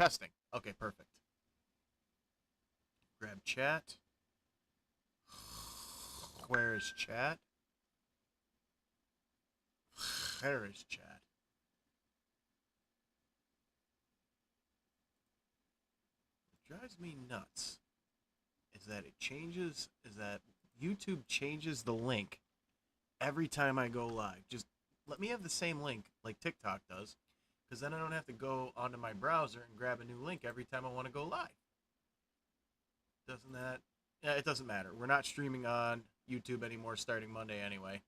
testing. Okay, perfect. Grab chat. Where is chat? Where is chat? What drives me nuts is that YouTube changes the link every time I go live. Just let me have the same link like TikTok does, because then I don't have to go onto my browser and grab a new link every time I want to go live. Doesn't that... Yeah, it doesn't matter. We're not streaming on YouTube anymore starting Monday anyway.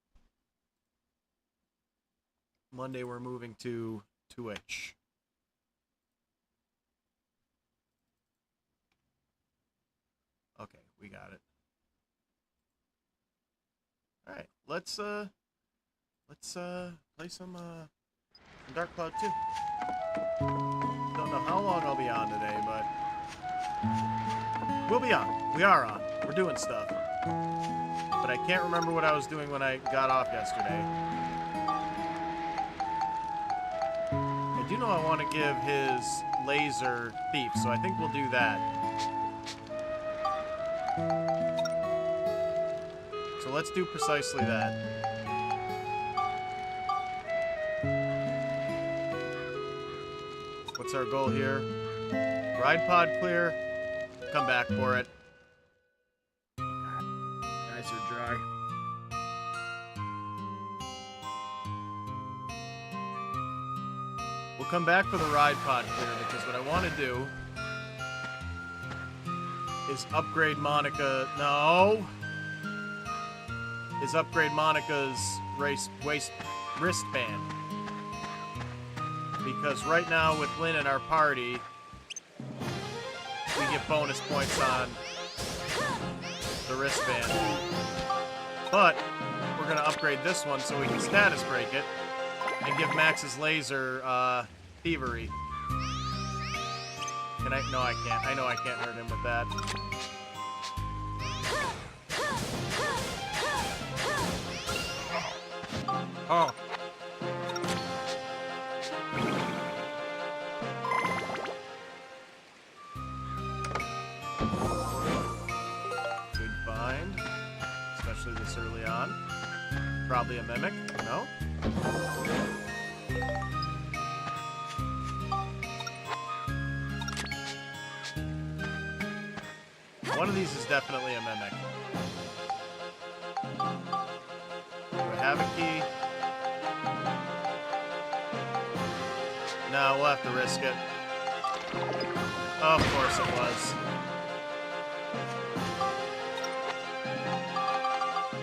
Monday we're moving to Twitch. Okay, we got it. All right, let's play some Dark Cloud 2. Don't know how long I'll be on today, but we'll be on. We are on. We're doing stuff. But I can't remember what I was doing when I got off yesterday. I do know I want to give his laser thief, so I think we'll do that. So let's do precisely that. What's our goal here? Ride pod clear. Come back for it. Eyes are dry. We'll come back for the ride pod clear because what I want to do is upgrade Monica. No. Is upgrade Monica's wristband. Because right now with Lynn in our party, we get bonus points on the wristband. But we're going to upgrade this one so we can status break it and give Max's laser thievery. Can I? No, I can't. I know I can't hurt him with that. Oh. Good find. Especially this early on. Probably a mimic. No? One of these is definitely a mimic. Do I have a key? No, we'll have to risk it. Oh, of course it was.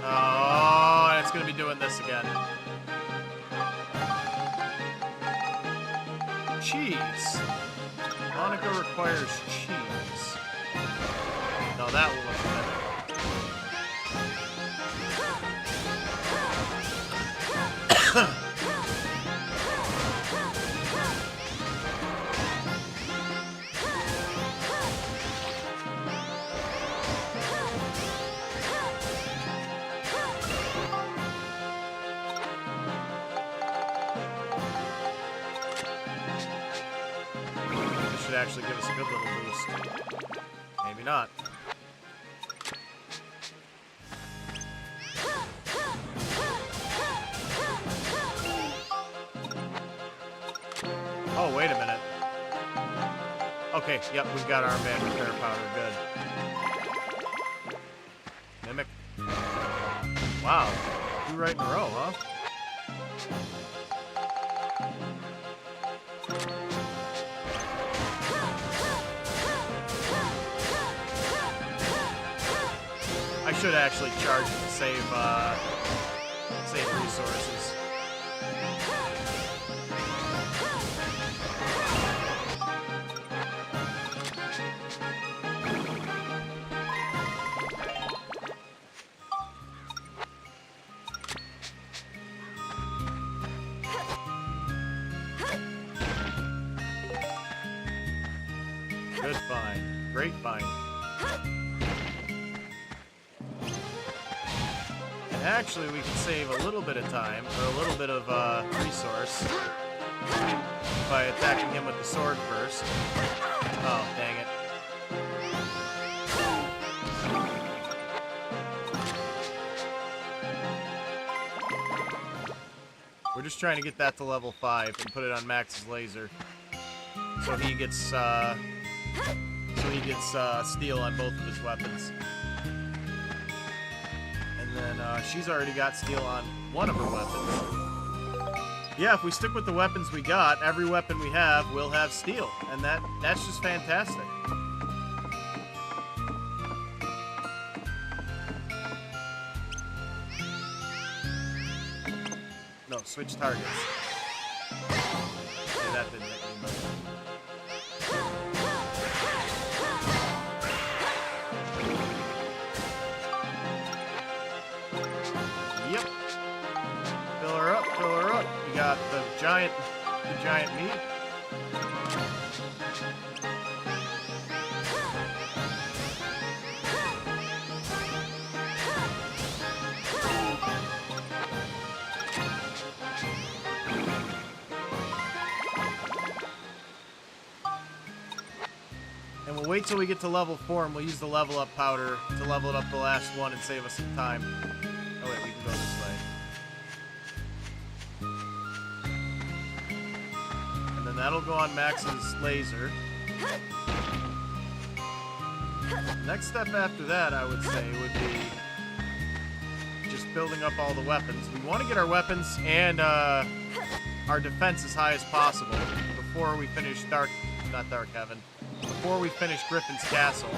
Oh, and it's going to be doing this again. Cheese. Monica requires cheese. No, that one was better. Actually give us a good little boost. Maybe not. Oh, wait a minute. Okay, yep, we've got armband repair powder. Good. Mimic. Wow. 2 right in a row, huh? I should actually charge it to save resources. Good find. Great find. Actually, we can save a little bit of time, or a little bit of resource. by attacking him with the sword first. Oh, dang it. We're just trying to get that to level 5 and put it on Max's laser. So he gets steel on both of his weapons. And then she's already got steel on one of her weapons. Yeah, if we stick with the weapons we got, every weapon we have will have steel. And that's just fantastic. No, switch targets. Okay, that didn't make me much. Yep. Fill her up, fill her up. We got the giant meat. And we'll wait till we get to level 4 and we'll use the level up powder to level it up the last one and save us some time. Oh wait, we can go this way. And then that'll go on Max's laser. Next step after that, I would say, would be just building up all the weapons. We want to get our weapons and our defense as high as possible before we finish before we finish Griffin's Castle.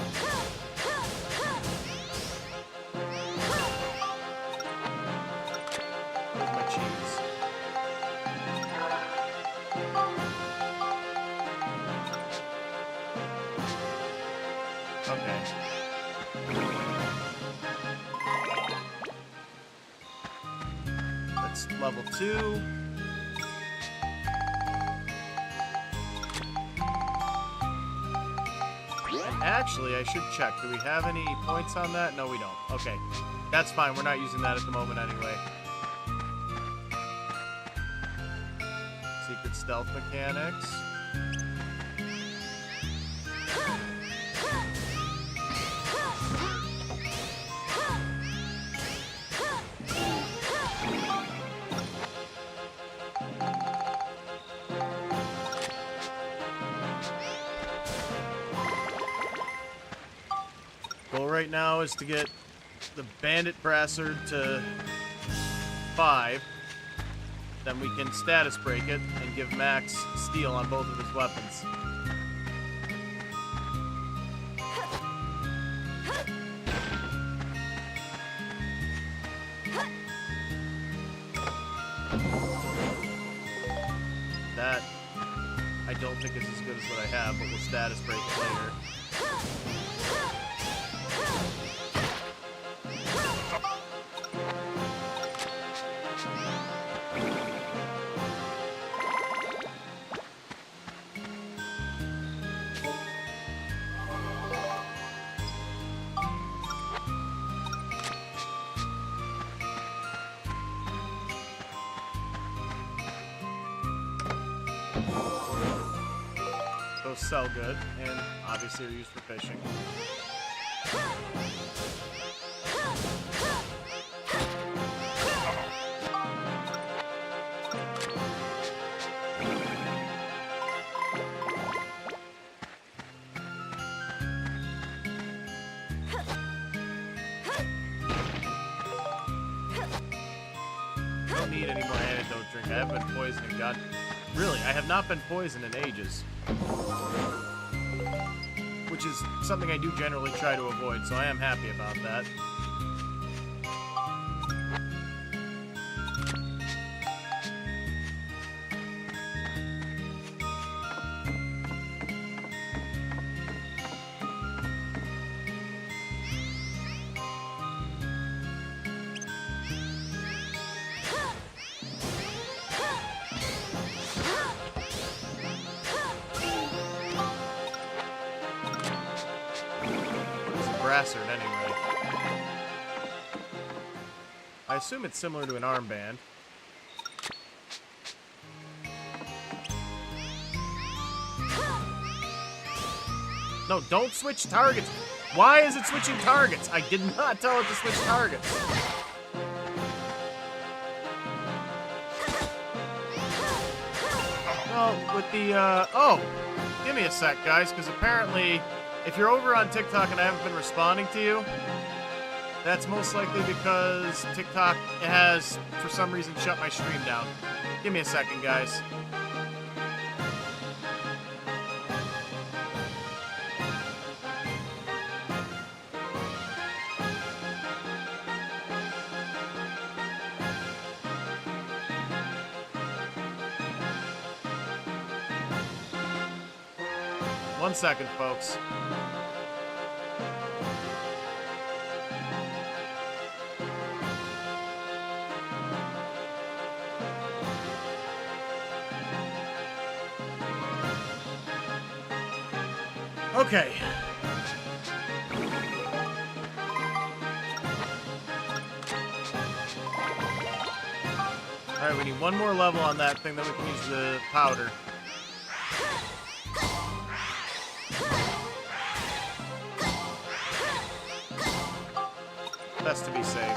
Where's my cheese? Okay. That's level 2. Actually, I should check. Do we have any points on that? No, we don't. Okay. That's fine. We're not using that at the moment anyway. Secret stealth mechanics. Goal right now is to get the Bandit Brassard to 5. Then we can status break it and give Max steel on both of his weapons. That I don't think is as good as what I have, but we'll status break it later. Those sell good, and obviously are used for fishing. Don't need any more antidote drink. I haven't been poisoned. God, really, I have not been poisoned in ages. Which is something I do generally try to avoid, so I am happy about that. Brassard, anyway. I assume it's similar to an armband. No, don't switch targets. Why is it switching targets? I did not tell it to switch targets. Well, with the, oh, give me a sec, guys, because apparently, if you're over on TikTok and I haven't been responding to you, that's most likely because TikTok has, for some reason, shut my stream down. Give me a second, guys. One second, folks. Okay. Alright, we need one more level on that thing, then we can use the powder. Best to be safe.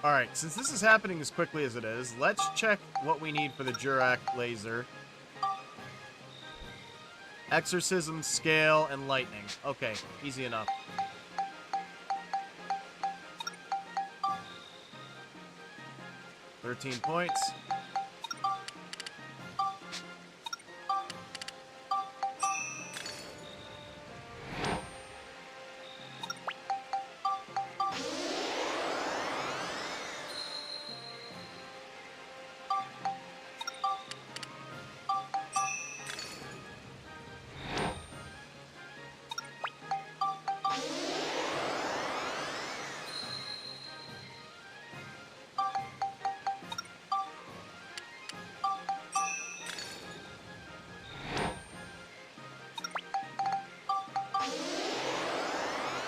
Alright, since this is happening as quickly as it is, let's check what we need for the Jurak laser. Exorcism, scale, and lightning. Okay, easy enough. $13 points.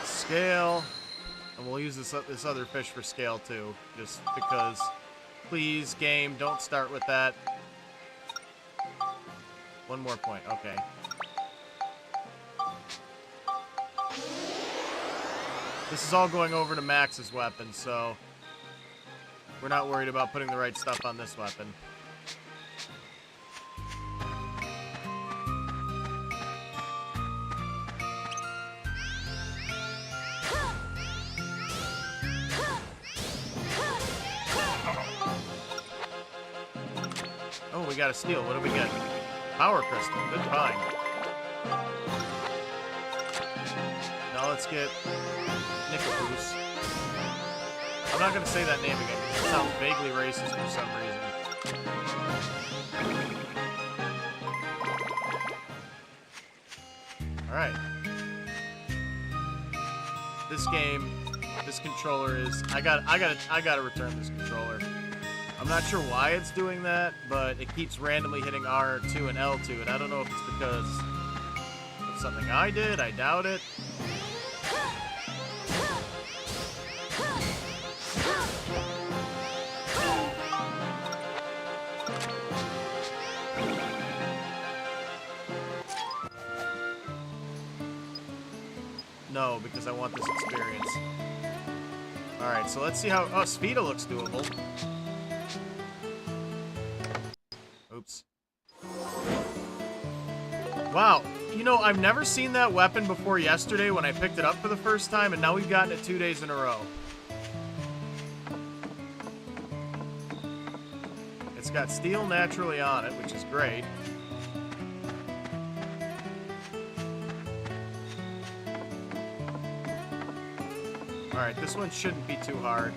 Scale, and we'll use this other fish for scale too, just because. Please, game, don't start with that. One more point, okay. This is all going over to Max's weapon, so we're not worried about putting the right stuff on this weapon. Oh, we got a steal. What do we get? Power crystal. Good find. Now let's get Nickapoos. I'm not going to say that name again because it sounds vaguely racist for some reason. Alright. This game, this controller is... I gotta return this controller. I'm not sure why it's doing that, but it keeps randomly hitting R2 and L2, and I don't know if it's because of something I did. I doubt it. No, because I want this experience. Alright, so let's see how... Oh, Spheda looks doable. Oops. Wow, you know, I've never seen that weapon before yesterday when I picked it up for the first time, and now we've gotten it 2 days in a row. It's got steel naturally on it, which is great. Alright, this one shouldn't be too hard.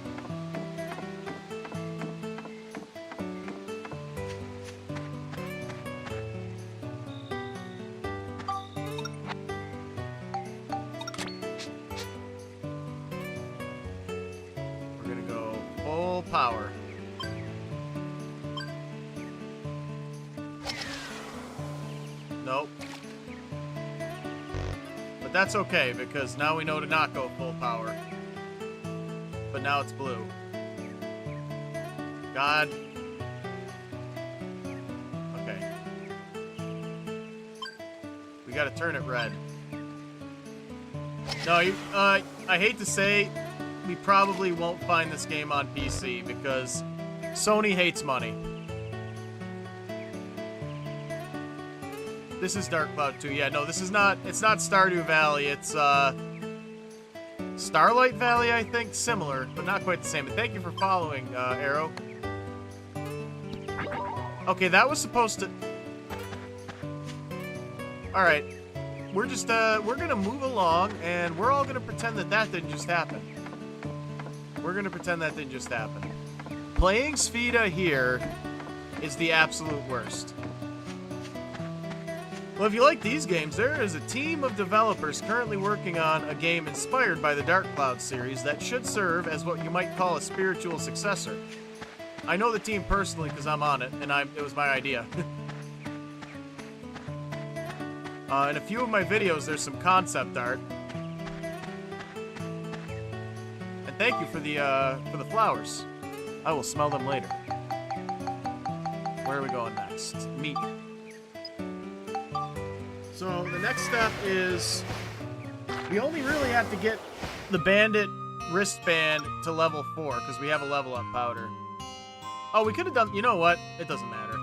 We're gonna go full power. Nope. But that's okay, because now we know to not go full power. But now it's blue. God. Okay. We gotta turn it red. No, I hate to say, we probably won't find this game on PC, because Sony hates money. This is Dark Cloud 2. Yeah, no, this is not, it's not Stardew Valley. It's, Starlight Valley, I think. Similar, but not quite the same. And thank you for following, Arrow. Okay, that was supposed to... Alright. We're just, we're gonna move along, and we're all gonna pretend that that didn't just happen. We're gonna pretend that didn't just happen. Playing Sfida here is the absolute worst. Well, if you like these games, there is a team of developers currently working on a game inspired by the Dark Cloud series that should serve as what you might call a spiritual successor. I know the team personally because I'm on it, and it was my idea. In a few of my videos, there's some concept art. And thank you for the flowers. I will smell them later. Where are we going next? Meat. So the next step is we only really have to get the bandit wristband to level 4 because we have a level up powder. Oh, we could have done, you know what? It doesn't matter.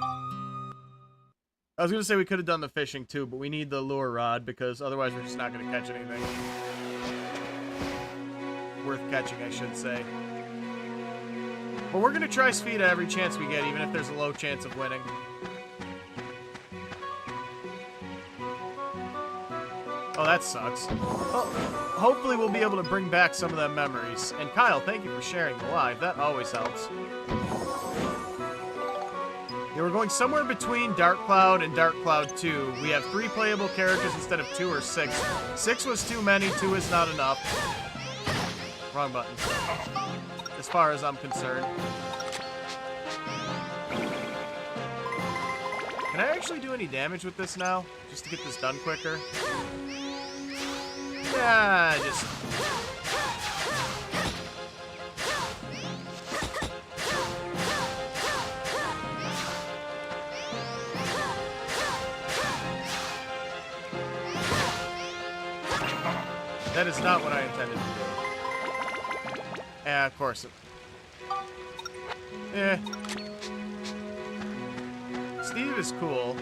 I was going to say we could have done the fishing too, but we need the lure rod because otherwise we're just not going to catch anything. Worth catching, I should say. But we're going to try Sfida every chance we get, even if there's a low chance of winning. Oh, that sucks. Well, hopefully we'll be able to bring back some of them memories. And Kyle, thank you for sharing the live. That always helps. Yeah, we're going somewhere between Dark Cloud and Dark Cloud 2. We have 3 playable characters instead of 2 or 6. 6 was too many, 2 is not enough. Wrong button. As far as I'm concerned. Can I actually do any damage with this now? Just to get this done quicker? Yeah, just... That is not what I intended to do. Yeah, of course. Steve is cool.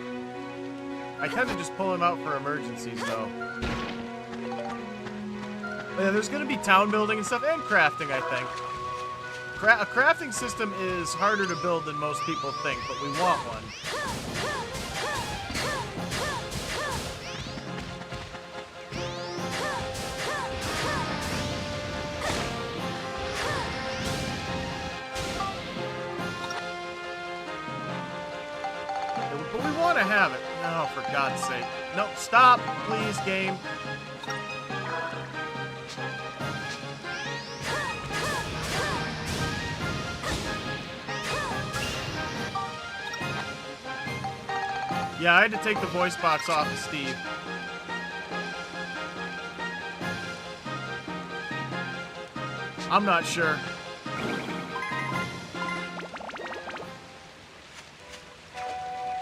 I tend to just pull him out for emergencies, though. Yeah, there's going to be town building and stuff, and crafting, I think. A crafting system is harder to build than most people think, but we want one. But we want to have it. Oh, for God's sake. No, stop, please, game. Yeah, I had to take the voice box off of Steve. I'm not sure.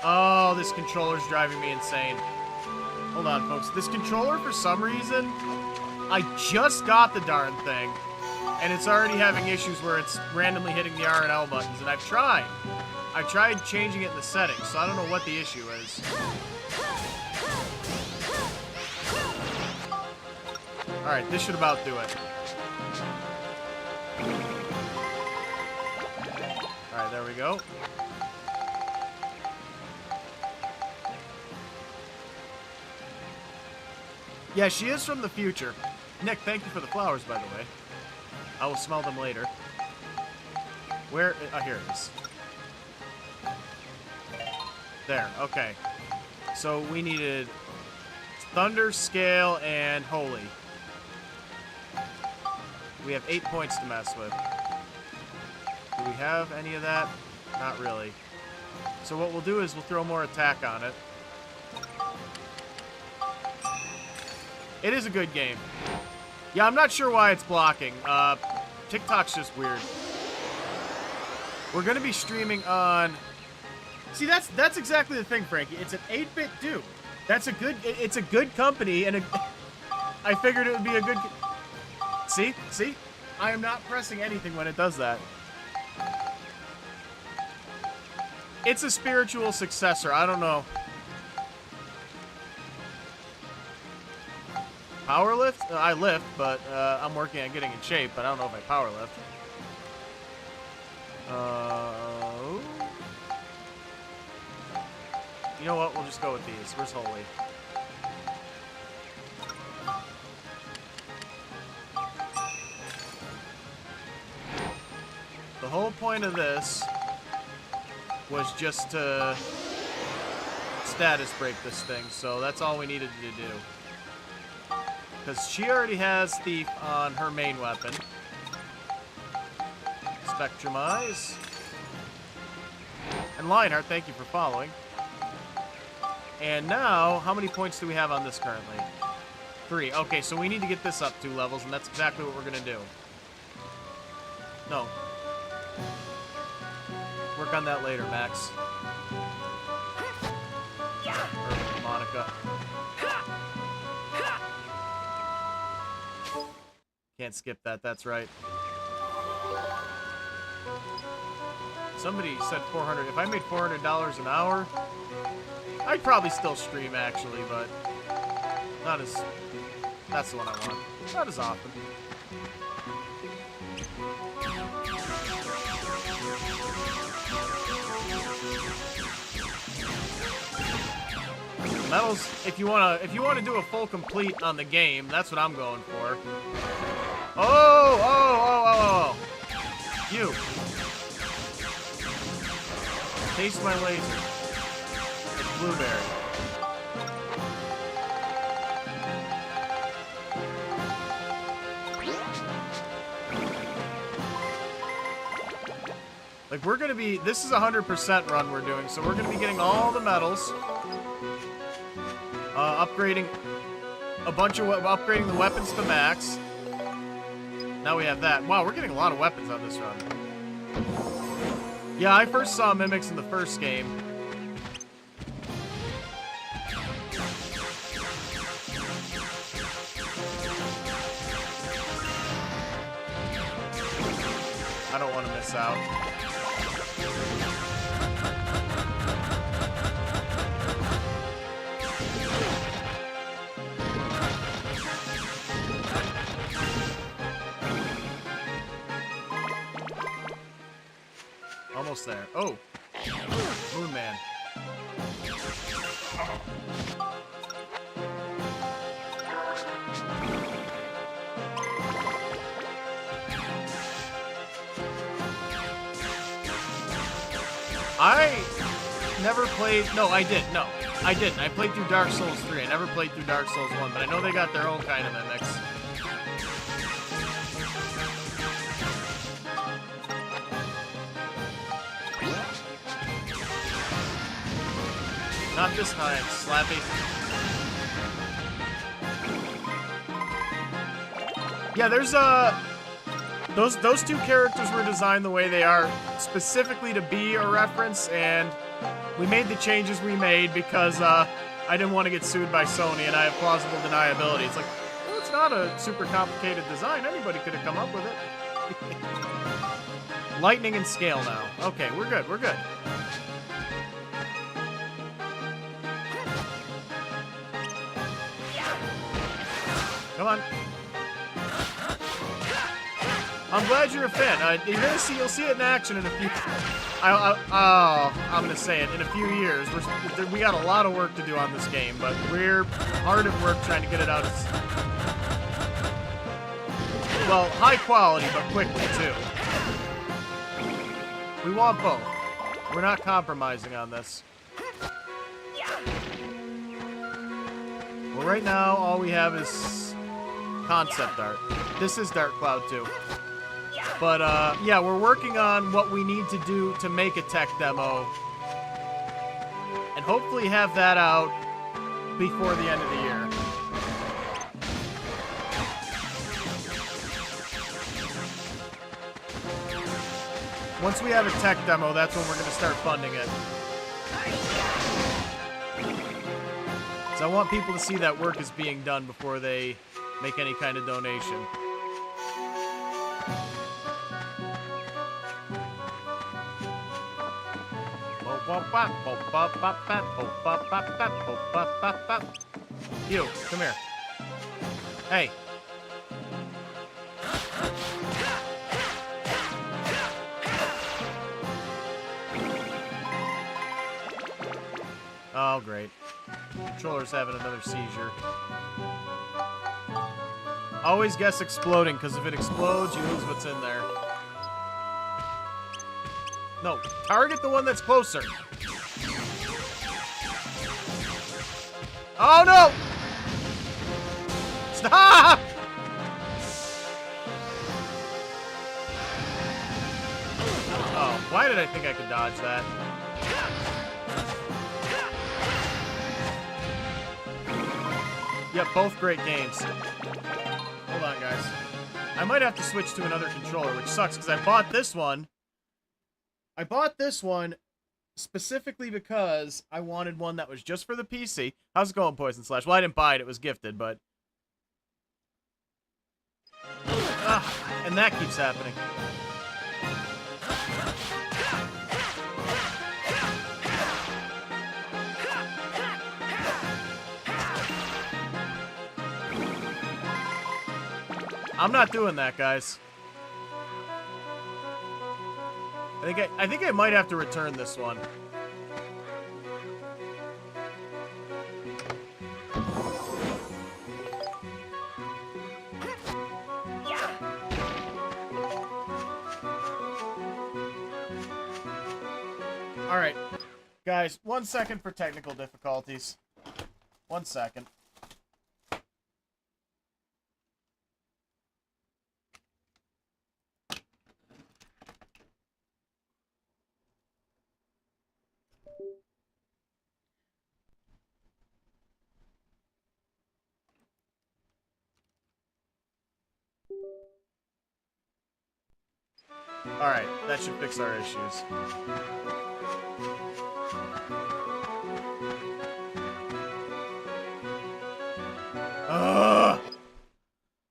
Oh, this controller's driving me insane. Hold on, folks. This controller, for some reason, I just got the darn thing, and it's already having issues where it's randomly hitting the R and L buttons, and I've tried. I tried changing it in the settings, so I don't know what the issue is. Alright, this should about do it. Alright, there we go. Yeah, she is from the future. Nick, thank you for the flowers, by the way. I will smell them later. Where? Oh, here it is. There, okay. So we needed Thunder, Scale, and Holy. We have 8 points to mess with. Do we have any of that? Not really. So what we'll do is we'll throw more attack on it. It is a good game. Yeah, I'm not sure why it's blocking. TikTok's just weird. We're going to be streaming on... See, that's exactly the thing, Frankie. It's an 8-bit Duke. That's a good... It's a good company, and I figured it would be a good... See? See? I am not pressing anything when it does that. It's a spiritual successor. I don't know. Power lift? I lift, but I'm working on getting in shape, but I don't know if I power lift. You know what? We'll just go with these. Where's Holy? The whole point of this was just to status break this thing, so that's all we needed to do. Because she already has Thief on her main weapon. Spectrumize. And Lionheart, thank you for following. And now, how many points do we have on this currently? 3. Okay, so we need to get this up 2 levels, and that's exactly what we're going to do. No. Work on that later, Max. Or Monica. Can't skip that, that's right. Somebody said 400. If I made $400 an hour, I'd probably still stream, actually, but not as... That's the one I want. Not as often. Medals, if you wanna do a full complete on the game, that's what I'm going for. Oh! You. Taste my laser. It's blueberry. Like, we're gonna be, this is a 100% run we're doing, so we're gonna be getting all the medals. Upgrading a bunch of, upgrading the weapons to max. Now we have that. Wow, we're getting a lot of weapons on this run. Yeah, I first saw Mimics in the first game. I don't want to miss out. Almost there. Oh! Moon Man. I never played... No, I did. No, I didn't. I played through Dark Souls 3. I never played through Dark Souls 1, but I know they got their own kind of mimics. Not this time, Slappy. Yeah, there's those two characters were designed the way they are specifically to be a reference, and we made the changes we made because I didn't want to get sued by Sony, and I have plausible deniability. It's like, well, it's not a super complicated design. Anybody could have come up with it. Lightning and scale now. Okay, we're good. We're good. Come on. I'm glad you're a fan. You'll see it in action in a few. I'm gonna say it in a few years. We got a lot of work to do on this game, but we're hard at work trying to get it out as well, high quality, but quickly too. We want both. We're not compromising on this. Well, right now all we have is concept art. This is Dark Cloud 2. But, yeah, we're working on what we need to do to make a tech demo. And hopefully have that out before the end of the year. Once we have a tech demo, that's when we're going to start funding it. So I want people to see that work is being done before they make any kind of donation. You, come here. Hey. Oh, great. Controller's having another seizure. Always guess exploding, because if it explodes, you lose what's in there. No, target the one that's closer. Oh, no! Stop! Oh, why did I think I could dodge that? Yep, both great games. Hold on, guys. I might have to switch to another controller, which sucks, because I bought this one. I bought this one specifically because I wanted one that was just for the PC. How's it going, Poison Slash? Well, I didn't buy it. It was gifted, but... and that keeps happening. I'm not doing that, guys. I think I might have to return this one. All right, guys, 1 second for technical difficulties. 1 second. Alright, that should fix our issues.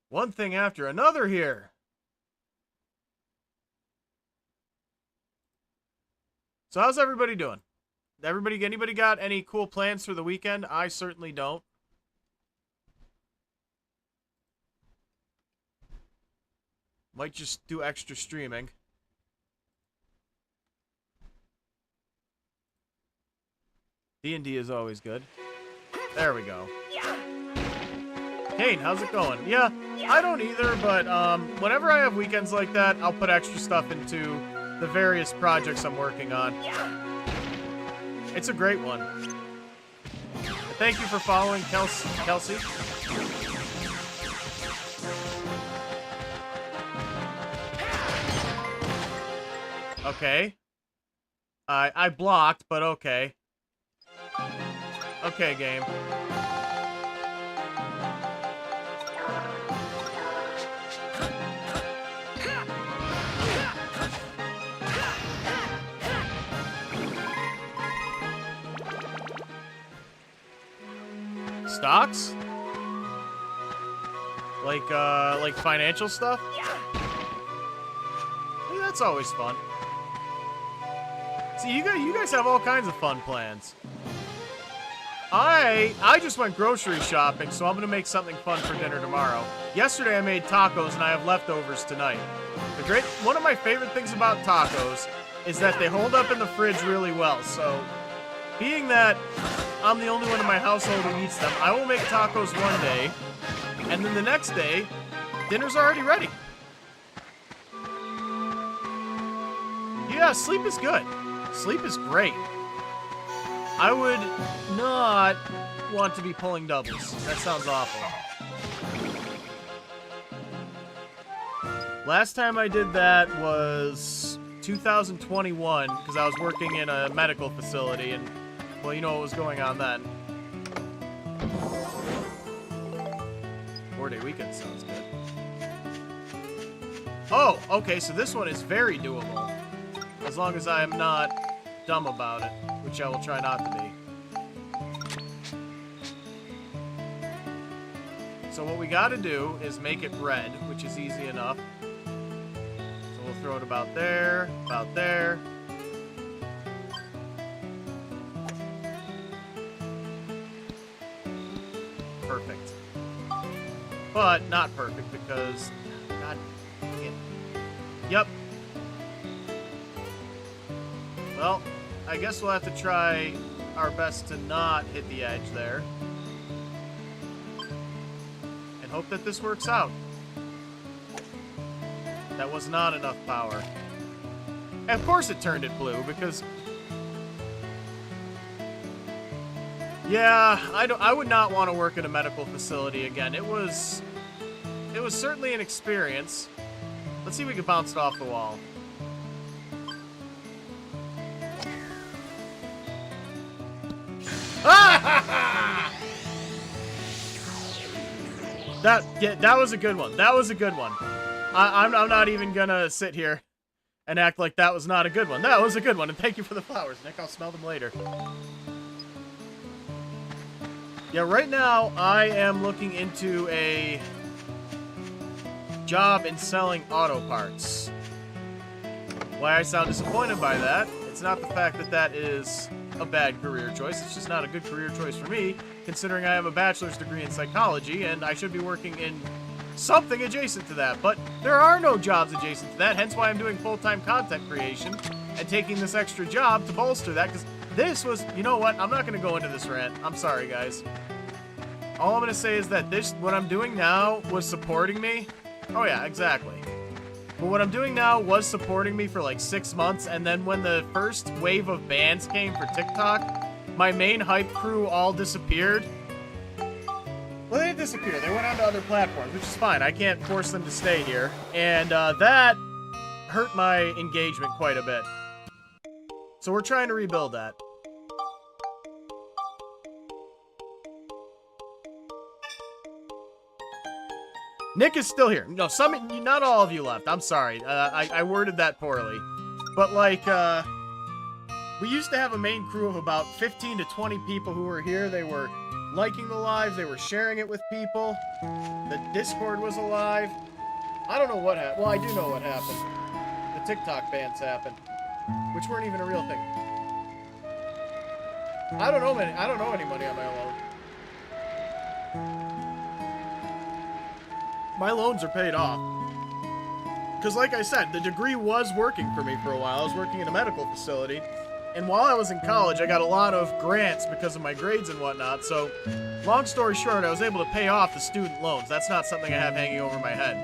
One thing after another here. So how's everybody doing? Anybody got any cool plans for the weekend? I certainly don't. Might just do extra streaming. D&D is always good. There we go. Kane, how's it going? Yeah, I don't either, but whenever I have weekends like that, I'll put extra stuff into the various projects I'm working on. It's a great one. Thank you for following, Kelsey. Okay. I blocked, but okay. Okay, game. Stocks? Like financial stuff? Yeah, that's always fun. See, you guys have all kinds of fun plans. I just went grocery shopping, so I'm gonna make something fun for dinner tomorrow. Yesterday I made tacos and I have leftovers tonight. One of my favorite things about tacos is that they hold up in the fridge really well, so being that I'm the only one in my household who eats them, I will make tacos one day, and then the next day, dinner's already ready. Yeah, sleep is good. Sleep is great. I would not want to be pulling doubles. That sounds awful. Last time I did that was 2021, because I was working in a medical facility, and, well, you know what was going on then. 4-day weekend sounds good. Oh, okay, so this one is very doable. As long as I am not dumb about it, which I will try not to be. So what we gotta do is make it red, which is easy enough. So we'll throw it about there, about there. Perfect. But not perfect because, God damn it. Yep. Well, I guess we'll have to try our best to not hit the edge there. And hope that this works out. That was not enough power. And of course it turned it blue, because... Yeah, I would not want to work in a medical facility again. It was certainly an experience. Let's see if we can bounce it off the wall. That was a good one. That was a good one. I'm not even gonna sit here and act like that was not a good one. That was a good one, and thank you for the flowers, Nick. I'll smell them later. Yeah, right now I am looking into a job in selling auto parts. Why I sound disappointed by that, it's not the fact that that is a bad career choice. It's just not a good career choice for me, considering I have a bachelor's degree in psychology and I should be working in something adjacent to that. But there are no jobs adjacent to that, hence why I'm doing full-time content creation and taking this extra job to bolster that, because this was, you know what, I'm not going to go into this rant. I'm sorry, guys. All I'm going to say is that what I'm doing now was supporting me. Oh yeah, exactly. But what I'm doing now was supporting me for like 6 months, and then when the first wave of bans came for TikTok, my main hype crew all disappeared. Well, they didn't disappear. They went on to other platforms, which is fine. I can't force them to stay here. And that hurt my engagement quite a bit. So we're trying to rebuild that. Nick is still here. No, not all of you left. I'm sorry. I worded that poorly. But, like, we used to have a main crew of about 15 to 20 people who were here. They were liking the lives. They were sharing it with people. The Discord was alive. I don't know what happened. Well, I do know what happened. The TikTok bans happened, which weren't even a real thing. I don't know any money on my loan. My loans are paid off. Because like I said, the degree was working for me for a while. I was working in a medical facility. And while I was in college, I got a lot of grants because of my grades and whatnot. So, long story short, I was able to pay off the student loans. That's not something I have hanging over my head.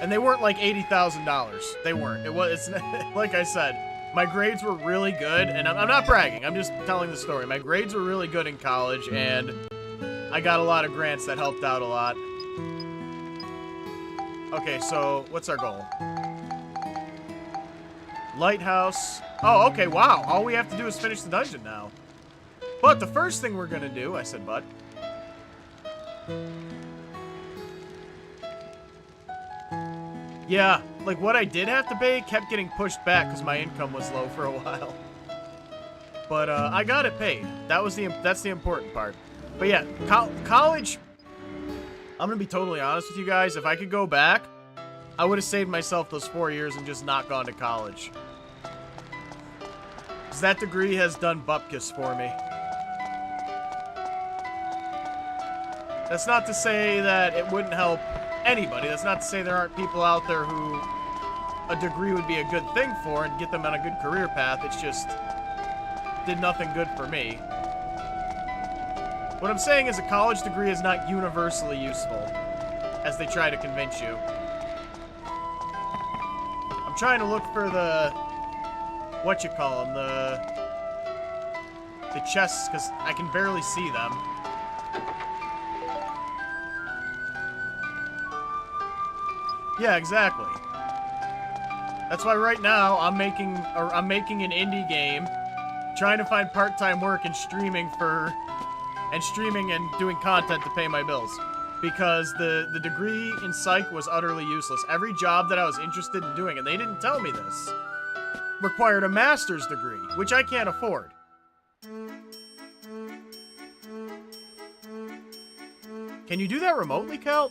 And they weren't like $80,000. They weren't. It's like I said, my grades were really good, and I'm not bragging, I'm just telling the story. My grades were really good in college, and I got a lot of grants that helped out a lot. Okay, so what's our goal? Lighthouse. Oh, okay, wow. All we have to do is finish the dungeon now. But the first thing we're gonna do, I said but. Yeah, like what I did have to pay kept getting pushed back because my income was low for a while. But I got it paid. That's the important part. But yeah, college, I'm gonna be totally honest with you guys. If I could go back, I would have saved myself those 4 years and just not gone to college. Because that degree has done bupkis for me. That's not to say that it wouldn't help anybody. That's not to say there aren't people out there who a degree would be a good thing for and get them on a good career path. It's just did nothing good for me. What I'm saying is a college degree is not universally useful, as they try to convince you. I'm trying to look for the the chests, because I can barely see them. Yeah, exactly. That's why right now I'm making an indie game, trying to find part-time work and streaming and doing content to pay my bills. because the degree in psych was utterly useless. Every job that I was interested in doing, and they didn't tell me this, required a master's degree, which I can't afford. Can you do that remotely, Kel?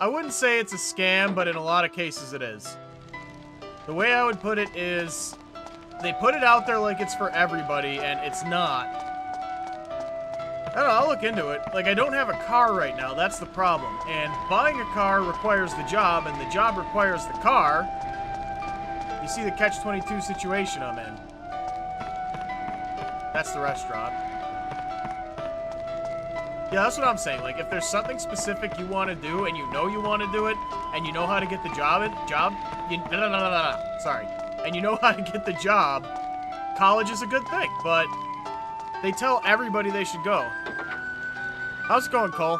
I wouldn't say it's a scam, but in a lot of cases it is. The way I would put it is, they put it out there like it's for everybody, and it's not. I don't know, I'll look into it. Like, I don't have a car right now, that's the problem. And buying a car requires the job, and the job requires the car. You see the catch-22 situation I'm in. That's the restaurant. Yeah, that's what I'm saying. Like, if there's something specific you want to do, and you know you want to do it, and you know how to get the sorry. And you know how to get the job, college is a good thing, but they tell everybody they should go. How's it going, Cole?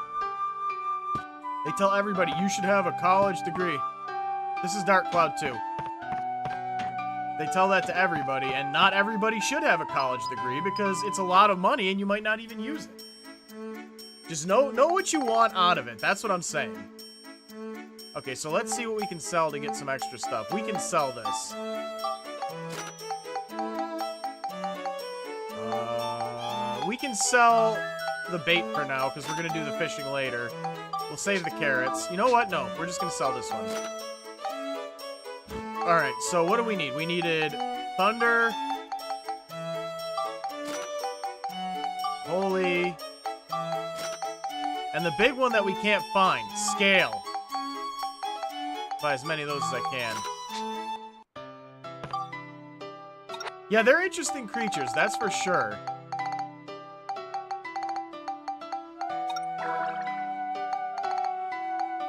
They tell everybody you should have a college degree. This is Dark Cloud 2. They tell that to everybody, and not everybody should have a college degree because it's a lot of money and you might not even use it. Just know what you want out of it. That's what I'm saying. Okay, so let's see what we can sell to get some extra stuff. We can sell this. We can sell the bait for now, because we're going to do the fishing later. We'll save the carrots. You know what? No, we're just going to sell this one. Alright, so what do we need? We needed thunder. Holy. And the big one that we can't find, scale. Buy as many of those as I can. Yeah, they're interesting creatures, that's for sure.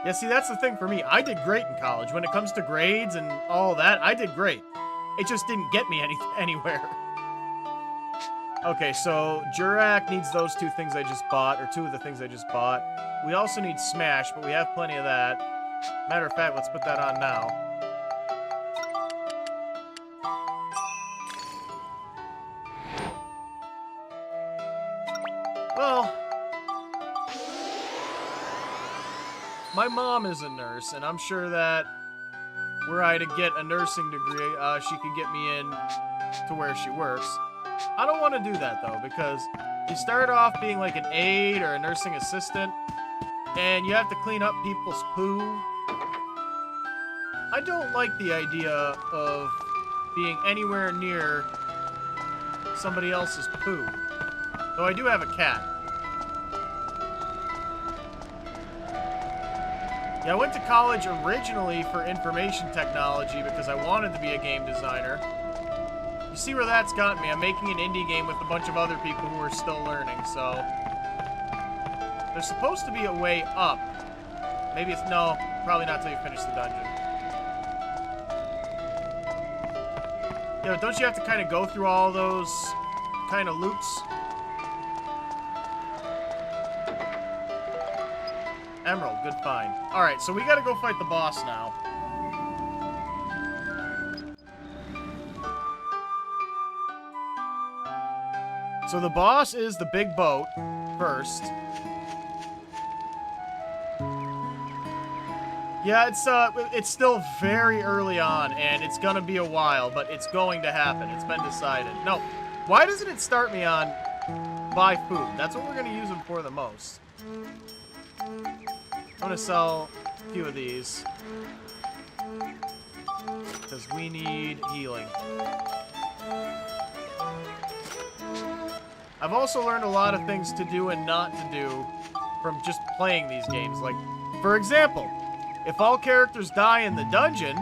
Yeah, see, that's the thing for me. I did great in college. When it comes to grades and all that, I did great. It just didn't get me anywhere. Okay, so Jurak needs those two things I just bought, or two of the things I just bought. We also need Smash, but we have plenty of that. Matter of fact, let's put that on now. Well, my mom is a nurse, and I'm sure that were I to get a nursing degree, she could get me in to where she works. I don't want to do that, though, because you start off being like an aide or a nursing assistant, and you have to clean up people's poo. I don't like the idea of being anywhere near somebody else's poo. Though I do have a cat. Yeah, I went to college originally for information technology because I wanted to be a game designer. You see where that's gotten me. I'm making an indie game with a bunch of other people who are still learning, so... There's supposed to be a way up. Maybe it's... No, probably not till you finish the dungeon. Yeah, but don't you have to kind of go through all those kind of loops? Emerald, good find. Alright, so we gotta go fight the boss now. So the boss is the big boat first. Yeah, it's still very early on, and it's gonna be a while, but it's going to happen. It's been decided. No, why doesn't it start me on buy food? That's what we're gonna use them for the most. I'm gonna sell a few of these because we need healing. I've also learned a lot of things to do and not to do from just playing these games. Like, for example, if all characters die in the dungeon,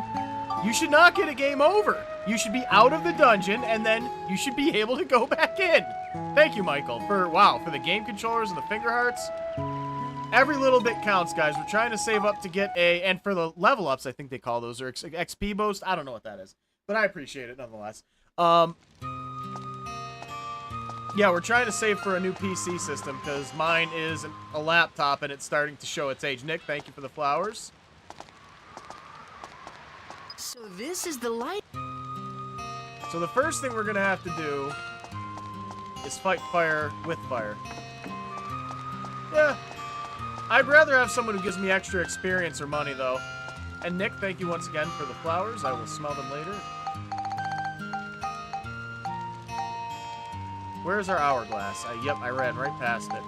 you should not get a game over. You should be out of the dungeon, and then you should be able to go back in. Thank you, Michael, for the game controllers and the finger hearts. Every little bit counts, guys. We're trying to save up to get and for the level ups, I think they call those, or XP boost. I don't know what that is, but I appreciate it nonetheless. Yeah, we're trying to save for a new PC system because mine is a laptop and it's starting to show its age. Nick, thank you for the flowers. So this is the light. So the first thing we're gonna have to do is fight fire with fire. Yeah. I'd rather have someone who gives me extra experience or money, though. And Nick, thank you once again for the flowers. I will smell them later. Where's our hourglass? Yep, I ran right past it.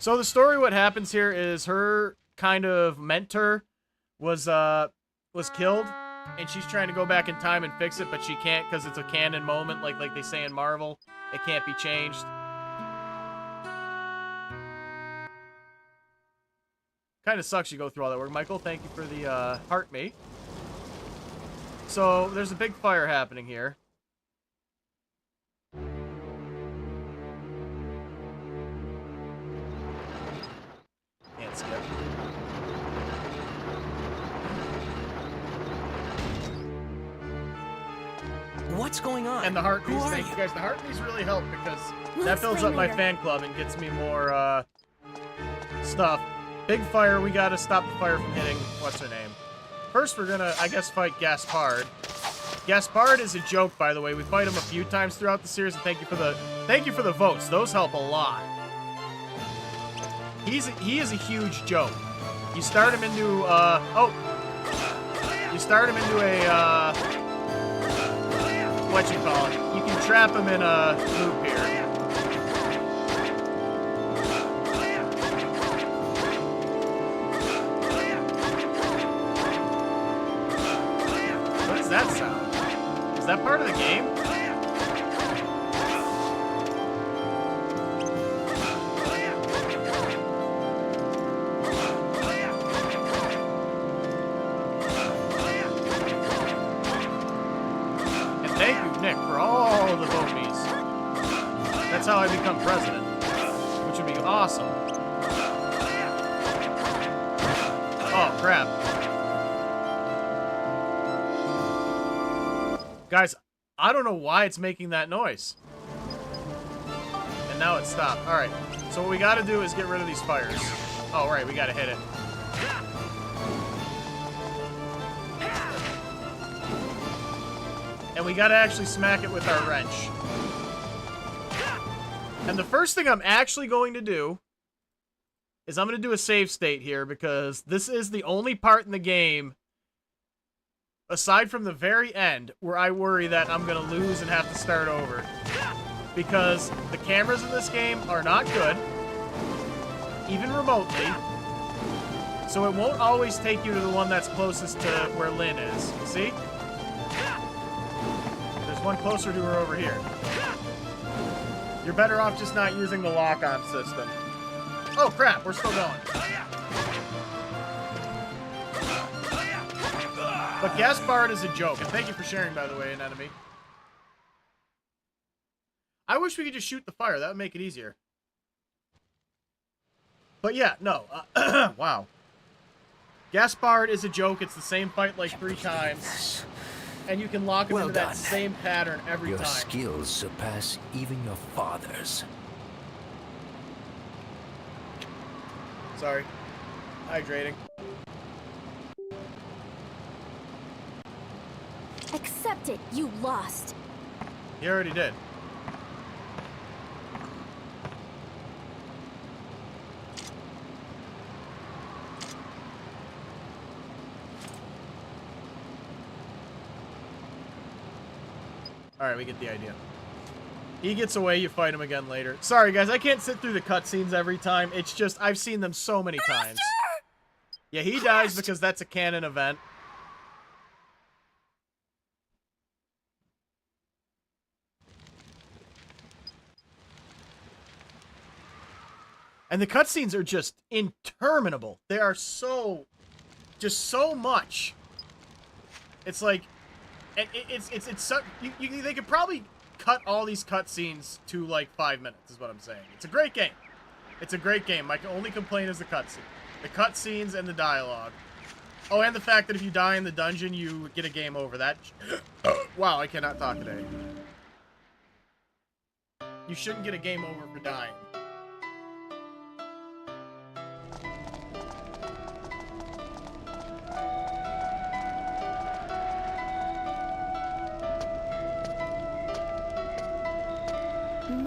So the story, what happens here is her kind of mentor was killed, and she's trying to go back in time and fix it, but she can't because it's a canon moment, like they say in Marvel. It can't be changed. Kind of sucks you go through all that work. Michael, thank you for the heart mate. So there's a big fire happening here. Can't skip. What's going on? And the heartbeats, thank you guys. The heartbeats really help because that builds up my fan club and gets me more stuff. Big fire, we gotta stop the fire from hitting, what's her name? First we're gonna, I guess, fight Gaspard. Gaspard is a joke, by the way. We fight him a few times throughout the series, and thank you for the votes. Those help a lot. He is a huge joke. You start him into you start him into a what you call it. You can trap him in a loop here. What does that sound? Is that part of the game? That's how I become president, which would be awesome. Oh, crap. Guys, I don't know why it's making that noise. And now it stopped. Alright, so what we gotta do is get rid of these fires. Oh, right, we gotta hit it. And we gotta actually smack it with our wrench. And the first thing I'm actually going to do is I'm going to do a save state here because this is the only part in the game, aside from the very end, where I worry that I'm going to lose and have to start over. Because the cameras in this game are not good, even remotely. So it won't always take you to the one that's closest to where Lynn is. See? There's one closer to her over here. You're better off just not using the lock-on system. Oh, crap. We're still going. But Gaspard is a joke. And thank you for sharing, by the way, an enemy. I wish we could just shoot the fire. That would make it easier. But yeah, no. Wow. Gaspard is a joke. It's the same fight like 3 times. And you can lock him into that same pattern every time. Your skills surpass even your father's. Sorry. Hydrating. Accept it. You lost. You already did. Alright, we get the idea. He gets away, you fight him again later. Sorry, guys, I can't sit through the cutscenes every time. It's just, I've seen them so many times. Yeah, he dies because that's a canon event. And the cutscenes are just interminable. They are so... just so much. It's like... It's so, they could probably cut all these cutscenes to like 5 minutes, is what I'm saying. It's a great game. It's a great game. My only complaint is the cutscene. The cutscenes and the dialogue. Oh, and the fact that if you die in the dungeon, you get a game over. That... Wow, I cannot talk today. You shouldn't get a game over for dying.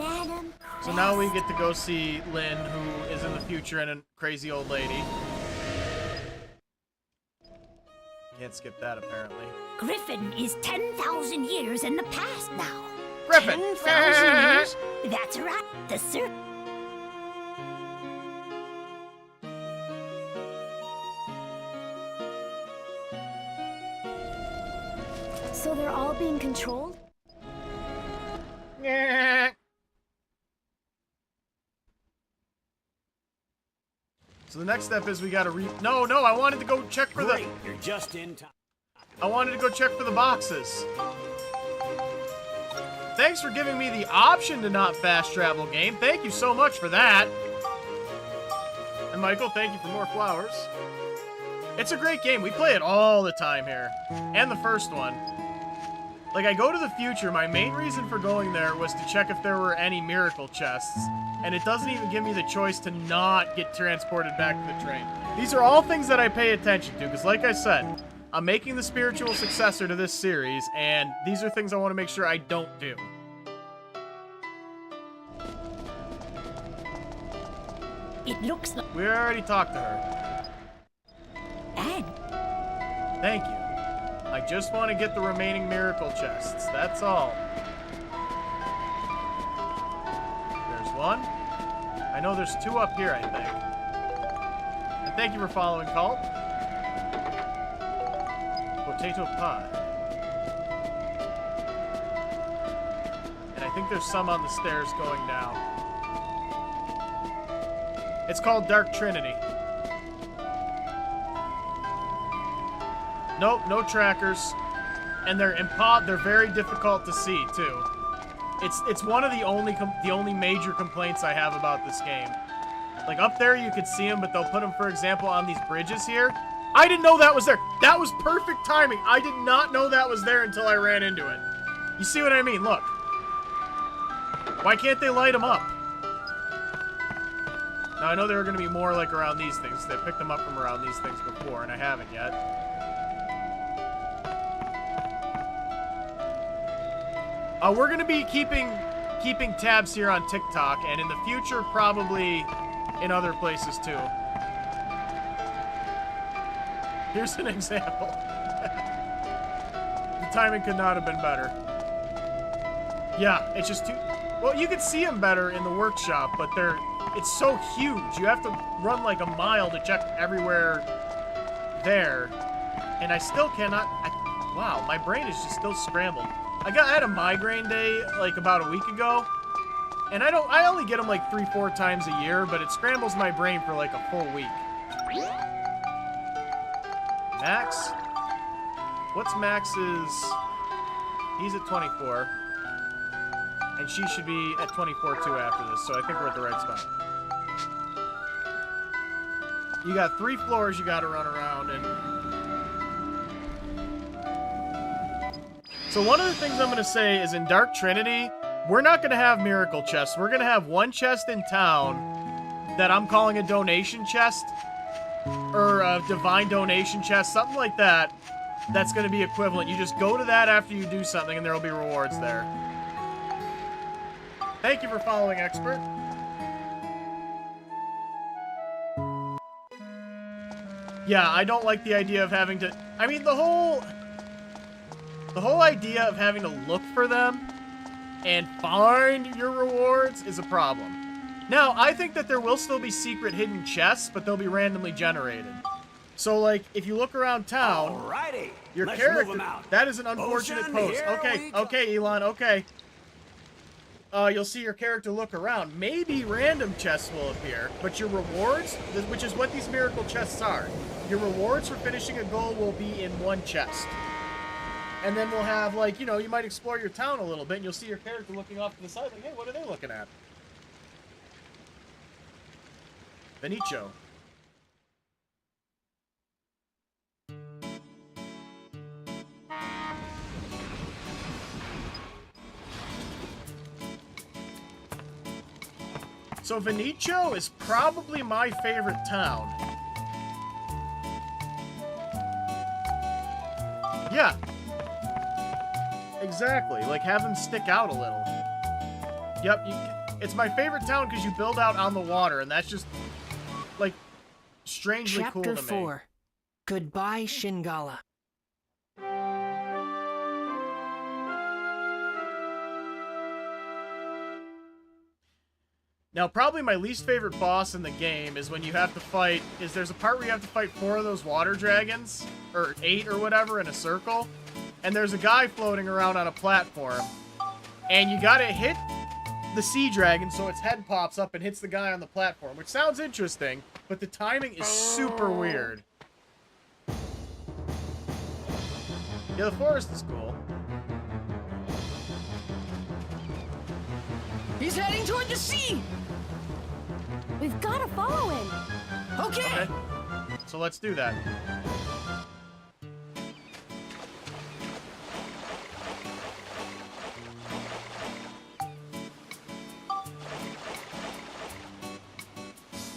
Madam. So now we get to go see Lynn, who is in the future and a crazy old lady. Can't skip that, apparently. Griffin is 10,000 years in the past now. Griffin! 10,000 years? That's right. The circle. So they're all being controlled? So the next step is we gotta No, I wanted to go check for Great, you're just in time. I wanted to go check for the boxes. Thanks for giving me the option to not fast travel, game. Thank you so much for that. And Michael, thank you for more flowers. It's a great game. We play it all the time here. And the first one. Like, I go to the future. My main reason for going there was to check if there were any miracle chests. And it doesn't even give me the choice to not get transported back to the train. These are all things that I pay attention to, because like I said, I'm making the spiritual successor to this series, and these are things I want to make sure I don't do. It looks like. We already talked to her. And Thank you. I just want to get the remaining miracle chests. That's all. There's one. I know there's two up here, I think. And thank you for following, Cult. Potato pie. And I think there's some on the stairs going down. It's called Dark Trinity. Nope, no trackers. And they're very difficult to see, too. It's one of the only major complaints I have about this game. Like, up there you could see them, but they'll put them, for example, on these bridges here. I didn't know that was there. That was perfect timing. I did not know that was there until I ran into it. You see what I mean? Look. Why can't they light them up? Now, I know there are going to be more, like, around these things. They picked them up from around these things before, and I haven't yet. We're going to be keeping tabs here on TikTok, and in the future, probably in other places, too. Here's an example. The timing could not have been better. Yeah, it's just too... Well, you could see them better in the workshop, but it's so huge. You have to run like a mile to check everywhere there. And I still cannot... Wow, my brain is just still scrambled. I had a migraine day like about a week ago, and I only get them like 3-4 times a year, but it scrambles my brain for like a full week. Max? What's Max's? He's at 24, and she should be at 24 too after this, so I think we're at the right spot. You got 3 floors you gotta run around, and so one of the things I'm going to say is in Dark Trinity, we're not going to have miracle chests. We're going to have one chest in town that I'm calling a donation chest, or a divine donation chest, something like that. That's going to be equivalent. You just go to that after you do something, and there will be rewards there. Thank you for following, Expert. Yeah, I don't like the idea of having to... I mean, the whole idea of having to look for them and find your rewards is a problem. Now, I think that there will still be secret hidden chests, but they'll be randomly generated. So, like, if you look around town, Alrighty, your let's character... move 'em out. That is an unfortunate Ocean, post. here Okay, we go. okay, Elon, okay. You'll see your character look around. Maybe random chests will appear, but your rewards, which is what these miracle chests are, your rewards for finishing a goal will be in one chest. And then we'll have, like, you know, you might explore your town a little bit, and you'll see your character looking off to the side, like, hey, what are they looking at? Benicio. So Venicio is probably my favorite town. Yeah. Exactly. Like, have them stick out a little. Yep, it's my favorite town because you build out on the water, and that's just, like, strangely cool to me. Chapter 4. Goodbye, Shingala. Now, probably my least favorite boss in the game is when you have to fight, there's a part where you have to fight 4 of those water dragons, or 8 or whatever, in a circle, and there's a guy floating around on a platform, and you gotta hit the sea dragon so its head pops up and hits the guy on the platform, which sounds interesting, but the timing is super weird. Yeah, the forest is cool. He's heading toward the sea! We've got to follow him. Okay! Okay, so let's do that.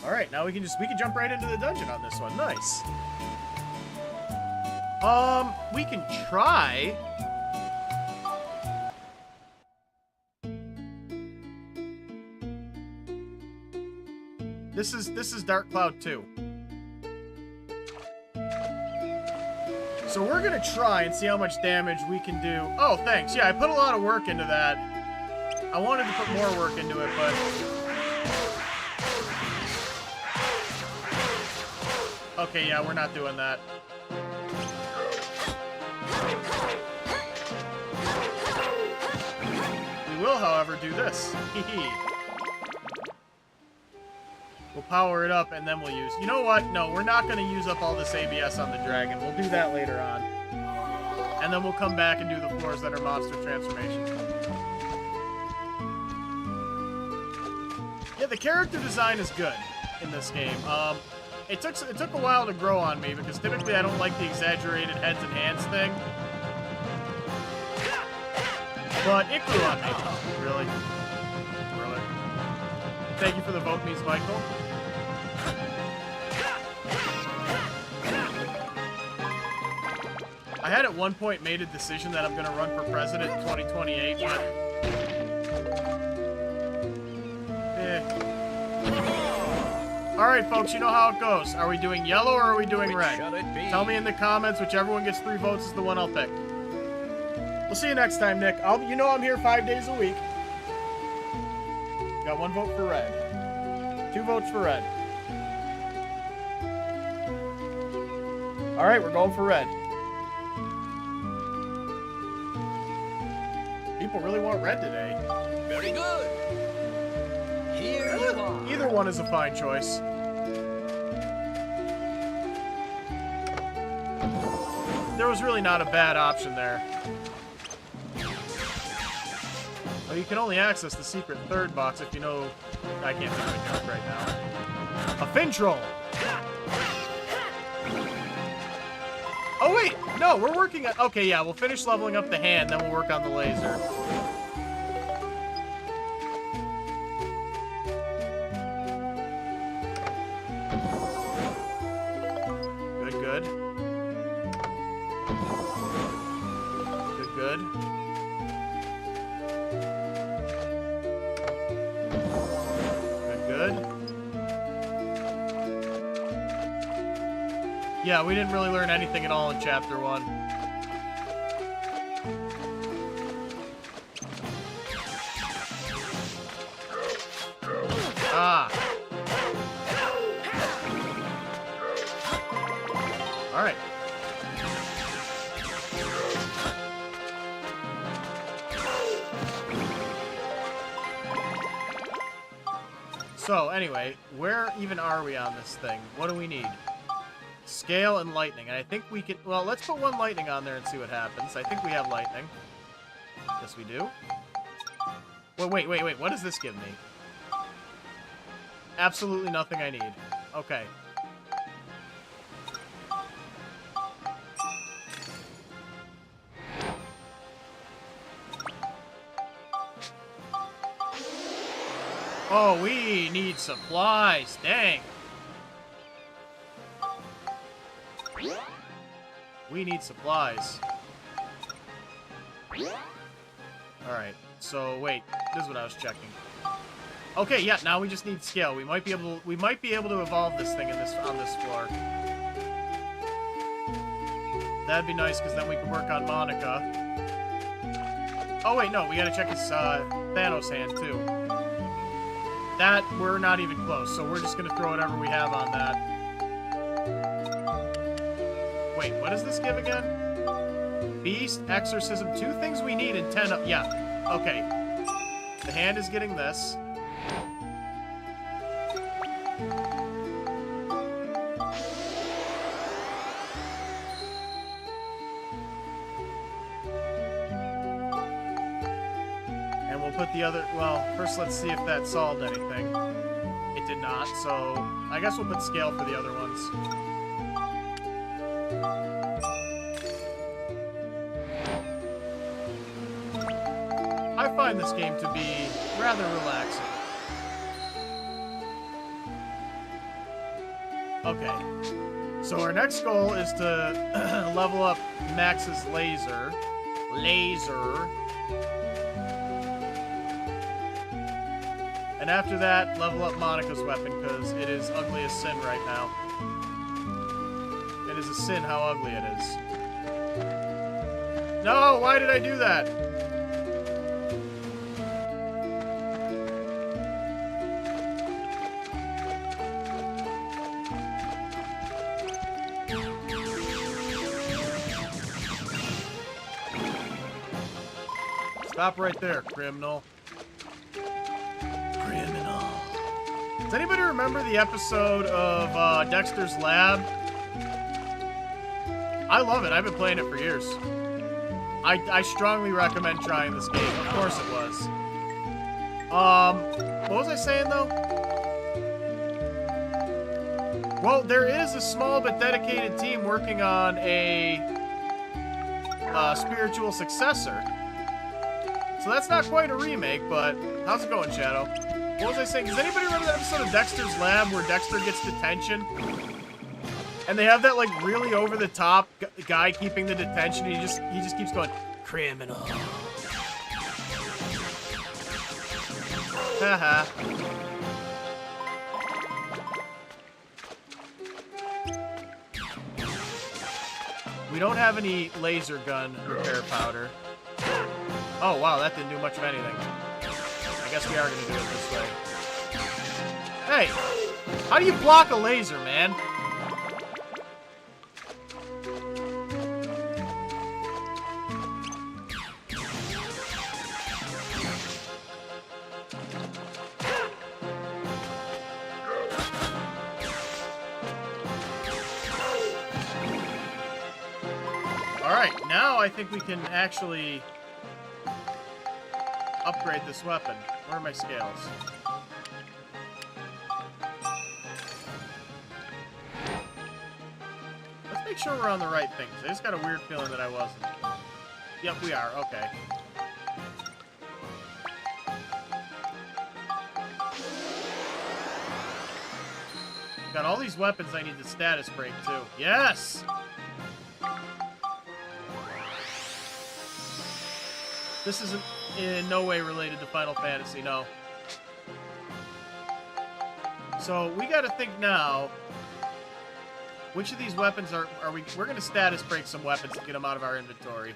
Alright, now we can jump right into the dungeon on this one. Nice. We can try. This is Dark Cloud 2. So we're gonna try and see how much damage we can do. Oh, thanks. Yeah, I put a lot of work into that. I wanted to put more work into it, but... Okay, yeah, we're not doing that. We will, however, do this. Hee. We'll power it up, and then we'll use... You know what? No, we're not going to use up all this ABS on the dragon. We'll do that later on. And then we'll come back and do the floors that are monster transformations. Yeah, the character design is good in this game. It took a while to grow on me, because typically I don't like the exaggerated heads and hands thing. But it grew on me. Really? Really? Thank you for the vote, Mies Michael. I had at one point made a decision that I'm going to run for president in 2028, but... Alright, folks, you know how it goes. Are we doing yellow or are we doing red? Tell me in the comments. Whichever one gets 3 votes is the one I'll pick. We'll see you next time, Nick. You know I'm here 5 days a week. Got 1 vote for red. 2 votes for red. Alright, we're going for red. People really want red today. Very good. Here you are. Either one is a fine choice. There was really not a bad option there. Oh, you can only access the secret 3rd box if you know... I can't think of a joke right now. A Fintroll! Oh, wait! No, we're working on... Okay, yeah, we'll finish leveling up the hand, then we'll work on the laser. Good, good. Good, good. Good. Yeah, we didn't really learn anything at all in Chapter 1. Ah. Alright. So, anyway, where even are we on this thing? What do we need? Scale and lightning. And I think we can... Well, let's put 1 lightning on there and see what happens. I think we have lightning. Yes, we do. Well, wait. What does this give me? Absolutely nothing I need. Okay. Oh, we need supplies. Dang. We need supplies. Alright. So wait, this is what I was checking. Okay, yeah, now we just need scale. We might be able to evolve this thing on this floor. That'd be nice, because then we can work on Monica. Oh wait, no, we gotta check his Thanos hand too. That we're not even close, so we're just gonna throw whatever we have on that. Wait, what does this give again? Beast, Exorcism, 2 things we need and 10 up. Yeah, okay. The hand is getting this. And we'll put the other... Well, first let's see if that solved anything. It did not, so I guess we'll put scale for the other ones. I find this game to be rather relaxing. Okay. So our next goal is to level up Max's laser. And after that, level up Monica's weapon, because it is ugly as sin right now. It is a sin how ugly it is. No, why did I do that? Stop right there, criminal. Criminal. Does anybody remember the episode of Dexter's Lab? I love it. I've been playing it for years. I strongly recommend trying this game. Of course it was. What was I saying, though? Well, there is a small but dedicated team working on a spiritual successor. So that's not quite a remake, but how's it going, Shadow? What was I saying? Does anybody remember that episode of Dexter's Lab where Dexter gets detention? And they have that, like, really over-the-top guy keeping the detention, and he just keeps going, criminal. Haha. We don't have any laser gun repair powder. Oh, wow, that didn't do much of anything. I guess we are going to do it this way. Hey! How do you block a laser, man? Alright, now I think we can actually upgrade this weapon. Where are my scales? Let's make sure we're on the right things. I just got a weird feeling that I wasn't. Yep, we are. Okay. Got all these weapons I need to status break, too. Yes! This isn't in no way related to Final Fantasy, no. So, we gotta think now, which of these weapons we're gonna status break some weapons to get them out of our inventory.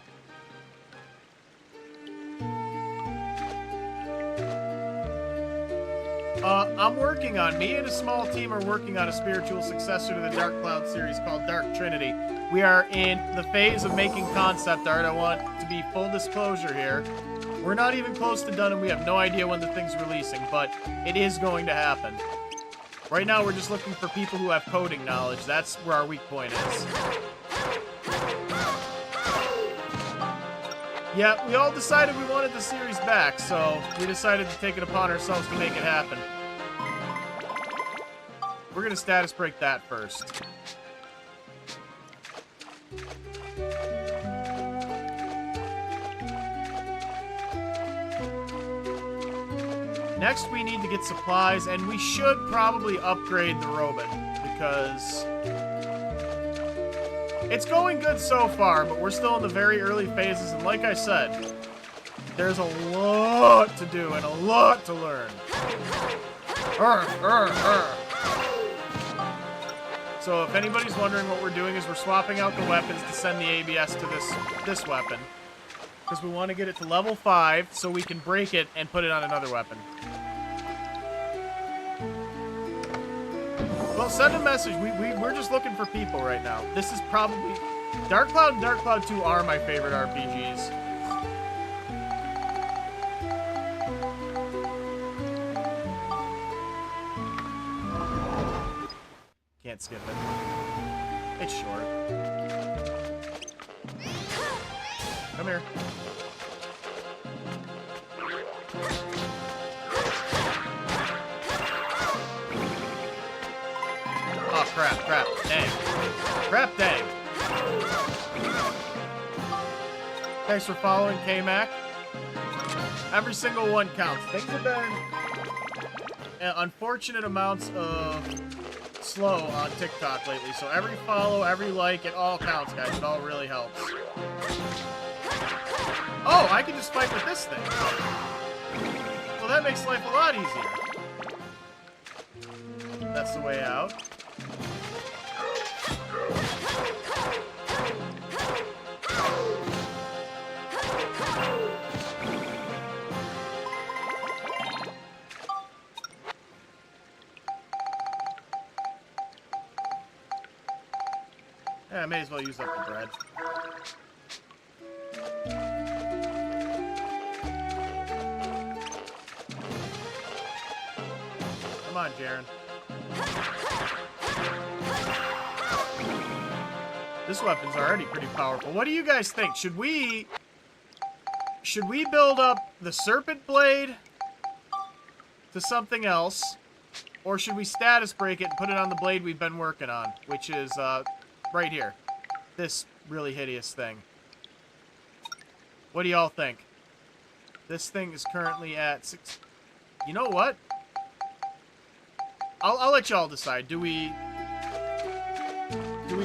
Me and a small team are working on a spiritual successor to the Dark Cloud series called Dark Trinity. We are in the phase of making concept art. I want to be full disclosure here. We're not even close to done, and we have no idea when the thing's releasing, but it is going to happen. Right now, we're just looking for people who have coding knowledge. That's where our weak point is. Yeah, we all decided we wanted the series back, so we decided to take it upon ourselves to make it happen. We're going to status break that first. Next, we need to get supplies, and we should probably upgrade the robot, because it's going good so far, but we're still in the very early phases, and like I said, There's a lot to do and a lot to learn. So if anybody's wondering what we're doing is we're swapping out the weapons to send the ABS to this weapon. Because we want to get it to level 5 so we can break it and put it on another weapon. Well, send a message. We're just looking for people right now. This is probably... Dark Cloud and Dark Cloud 2 are my favorite RPGs. Can't skip it. It's short. Come here. Oh, crap, dang. Crap, dang. Thanks for following, K-Mac. Every single one counts. Things have been unfortunate amounts of slow on TikTok lately, so every follow, every like, it all counts, guys. It all really helps. Oh, I can just fight with this thing. Well, that makes life a lot easier. That's the way out. Yeah, I may as well use up the bread. Come on, Jaren. This weapon's already pretty powerful. What do you guys think? Should we build up the Serpent Blade to something else? Or should we status break it and put it on the blade we've been working on? Which is, right here. This really hideous thing. What do y'all think? This thing is currently at 6... You know what? I'll let y'all decide. Do we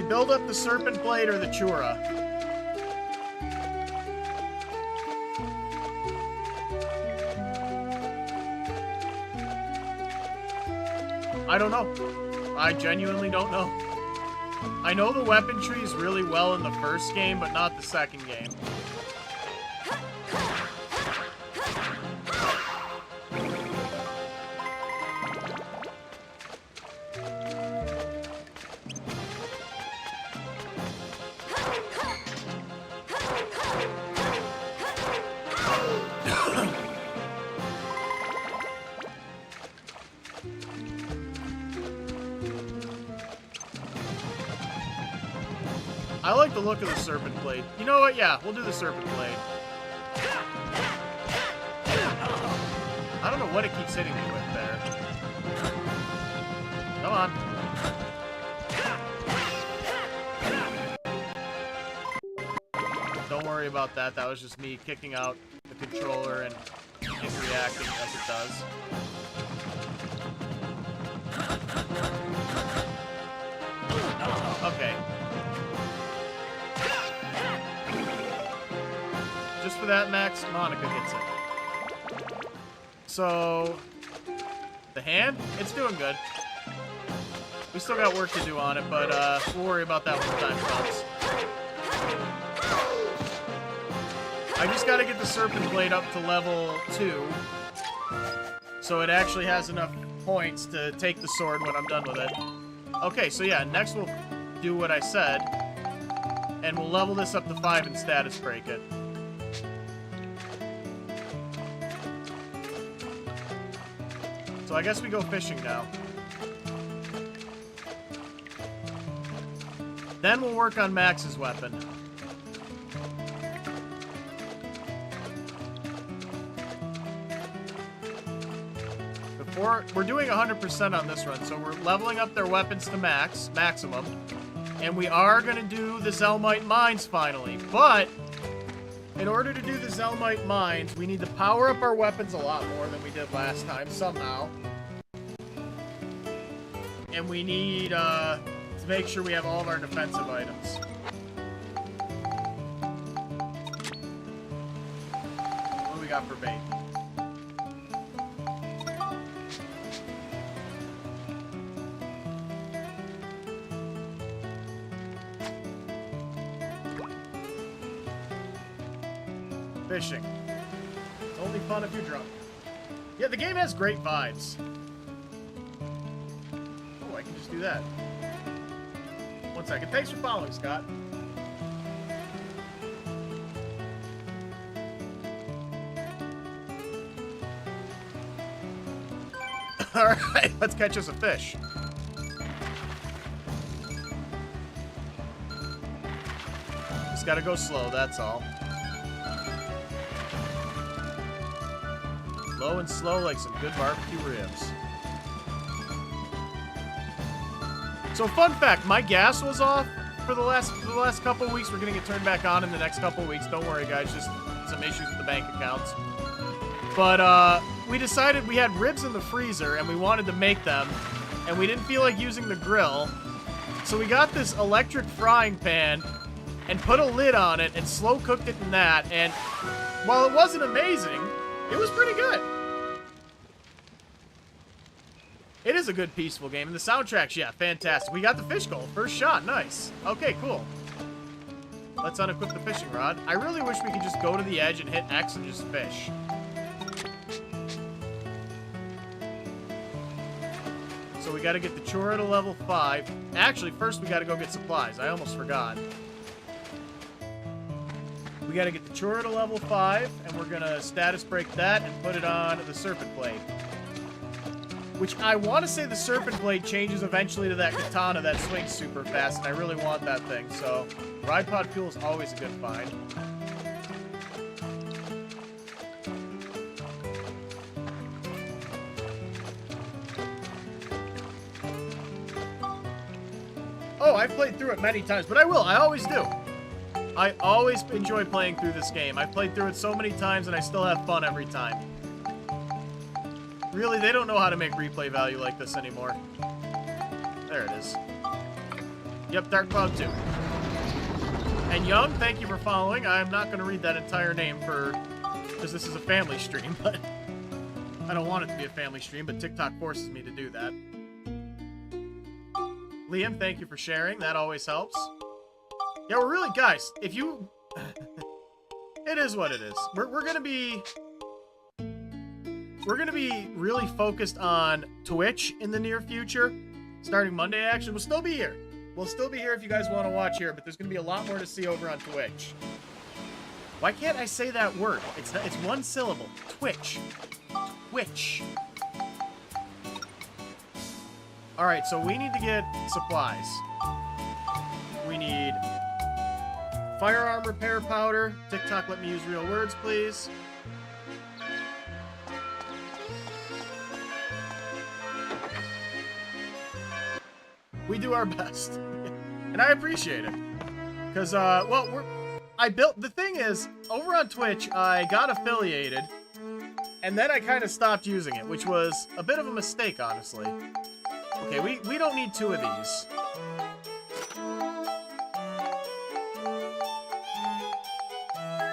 build up the Serpent Blade or the Chura? I don't know. I genuinely don't know. I know the weapon tree is really well in the first game, but not the second game. I like the look of the Serpent Blade. You know what? Yeah, we'll do the Serpent Blade. I don't know what it keeps hitting me with there. Come on. Don't worry about that. That was just me kicking out the controller and it reacting as it does. Okay. Just for that, Max, Monica gets it. So, the hand? It's doing good. We still got work to do on it, but we'll worry about that when the time comes. I just gotta get the Serpent Blade up to level 2, so it actually has enough points to take the sword when I'm done with it. Okay, so yeah, next we'll do what I said, and we'll level this up to 5 and status break it. So I guess we go fishing now. Then we'll work on Max's weapon. We're doing 100% on this run, so we're leveling up their weapons to maximum. And we are going to do the Zelmite Mines finally. But in order to do the Zelmite Mines, we need to power up our weapons a lot more than we did last time, somehow. And we need to make sure we have all of our defensive items. What do we got for bait? Fishing. It's only fun if you're drunk. Yeah, the game has great vibes. Oh, I can just do that. 1 second. Thanks for following, Scott. Alright, let's catch us a fish. Just gotta go slow, that's all. Low and slow like some good barbecue ribs. So fun fact, my gas was off for the last couple weeks. We're gonna get turned back on in the next couple weeks. Don't worry guys, just some issues with the bank accounts. But we decided we had ribs in the freezer and we wanted to make them, and we didn't feel like using the grill. So we got this electric frying pan and put a lid on it and slow cooked it in that, and while it wasn't amazing, it was pretty good. It is a good, peaceful game, and the soundtrack's, yeah, fantastic. We got the fish goal. First shot. Nice. Okay, cool. Let's unequip the fishing rod. I really wish we could just go to the edge and hit X and just fish. So we got to get the churro to level 5. Actually, first we got to go get supplies. I almost forgot. We got to get the churro to level 5, and we're going to status break that and put it on the serpent blade. Which I want to say the serpent blade changes eventually to that katana that swings super fast, and I really want that thing. So Ride Pod Fuel is always a good find. Oh, I've played through it many times, but I will. I always do. I always enjoy playing through this game. I've played through it so many times, and I still have fun every time. Really, they don't know how to make replay value like this anymore. There it is. Yep, Dark Cloud 2. And Young, thank you for following. I'm not going to read that entire name because this is a family stream, but I don't want it to be a family stream, but TikTok forces me to do that. Liam, thank you for sharing. That always helps. Yeah, we're really, guys, if you... It is what it is. We're going to be... We're going to be really focused on Twitch in the near future. Starting Monday, actually. We'll still be here. We'll still be here if you guys want to watch here, but there's going to be a lot more to see over on Twitch. Why can't I say that word? It's one syllable. Twitch. Twitch. Alright, so we need to get supplies. We need firearm repair powder. TikTok, let me use real words, please. We do our best. And I appreciate it. Because, well, the thing is, over on Twitch, I got affiliated, and then I kind of stopped using it, which was a bit of a mistake, honestly. Okay, we don't need 2 of these.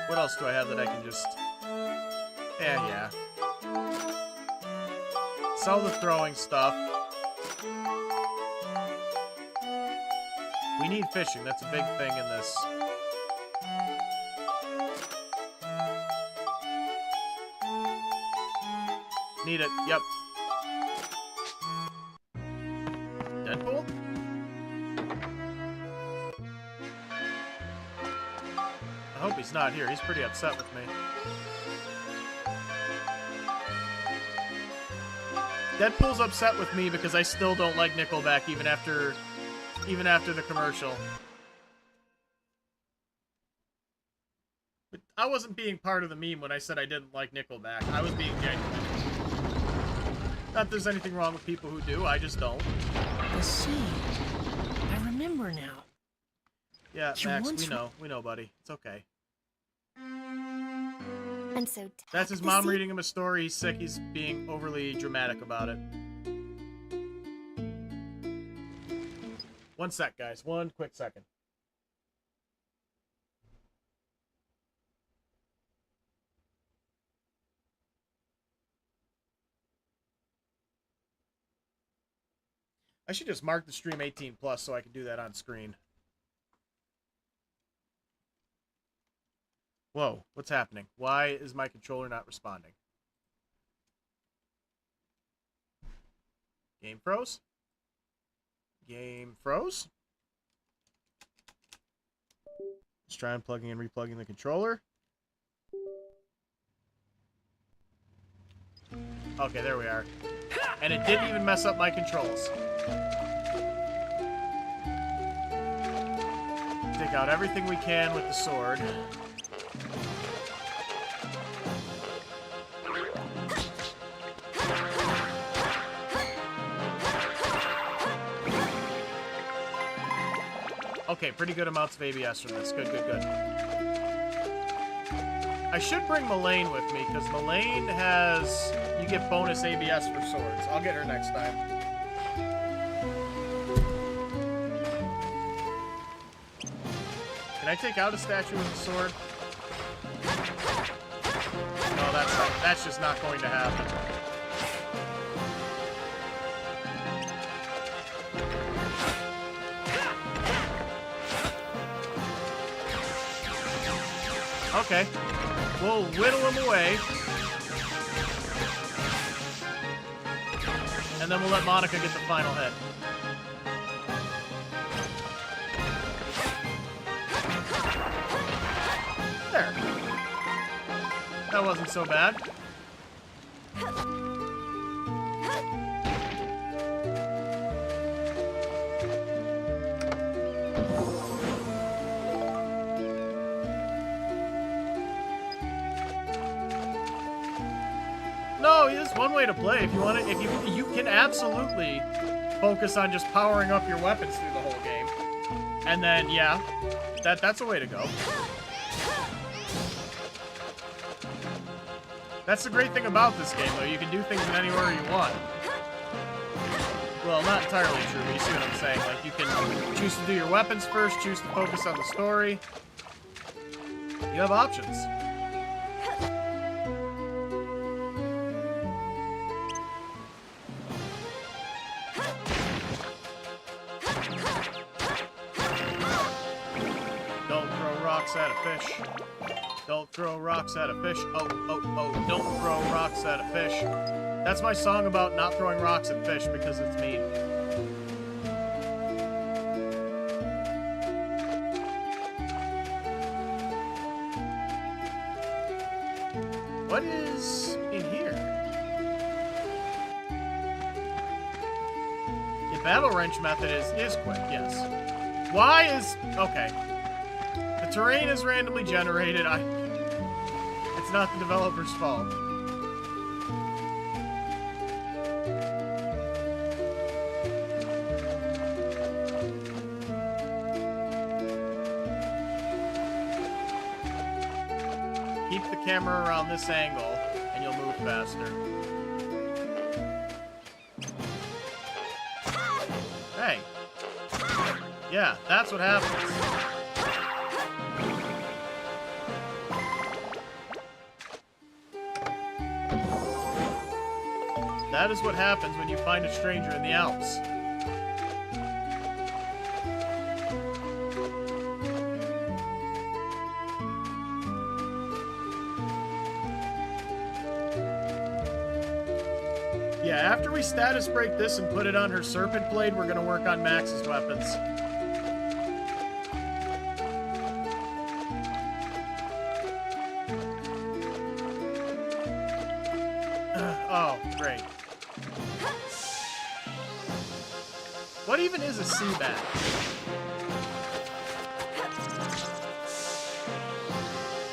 What else do I have that I can just... Yeah. Sell the throwing stuff. We need fishing. That's a big thing in this. Need it. Yep. Deadpool? I hope he's not here. He's pretty upset with me. Deadpool's upset with me because I still don't like Nickelback even after the commercial. But I wasn't being part of the meme when I said I didn't like Nickelback. I was being genuine. Not that there's anything wrong with people who do, I just don't. The sea. I remember now. Yeah, Max, we know, buddy. It's okay. And so That's his mom reading him a story. He's sick. He's being overly dramatic about it. 1 sec, guys. 1 quick second. I should just mark the stream 18+ so I can do that on screen. Whoa, what's happening? Why is my controller not responding? Game froze? Game froze? Let's try unplugging and replugging the controller. Okay, there we are. And it didn't even mess up my controls. Take out everything we can with the sword. Okay, pretty good amounts of ABS from this. Good, good, good. I should bring Melaine with me, because Melaine has... You get bonus ABS for swords. I'll get her next time. Can I take out a statue with a sword? No, that's just not going to happen. Okay. We'll whittle him away. And then we'll let Monica get the final hit. There. That wasn't so bad. No, there's one way to play. If you want to, you can absolutely focus on just powering up your weapons through the whole game. And then, yeah, that's a way to go. That's the great thing about this game, though. You can do things in any order you want. Well, not entirely true, but you see what I'm saying. Like, you can choose to do your weapons first, choose to focus on the story. You have options. At a fish. Don't throw rocks at a fish. Oh, oh, oh, don't throw rocks at a fish. That's my song about not throwing rocks at fish because it's mean. What is in here? The battle wrench method is quick, yes. Why is... Okay. Terrain is randomly generated. It's not the developer's fault. Keep the camera around this angle, and you'll move faster. Hey. Yeah, that's what happens. That is what happens when you find a stranger in the Alps. Yeah, after we status break this and put it on her Serpent Blade, we're gonna work on Max's weapons. Oh, great. What even is a sea bat?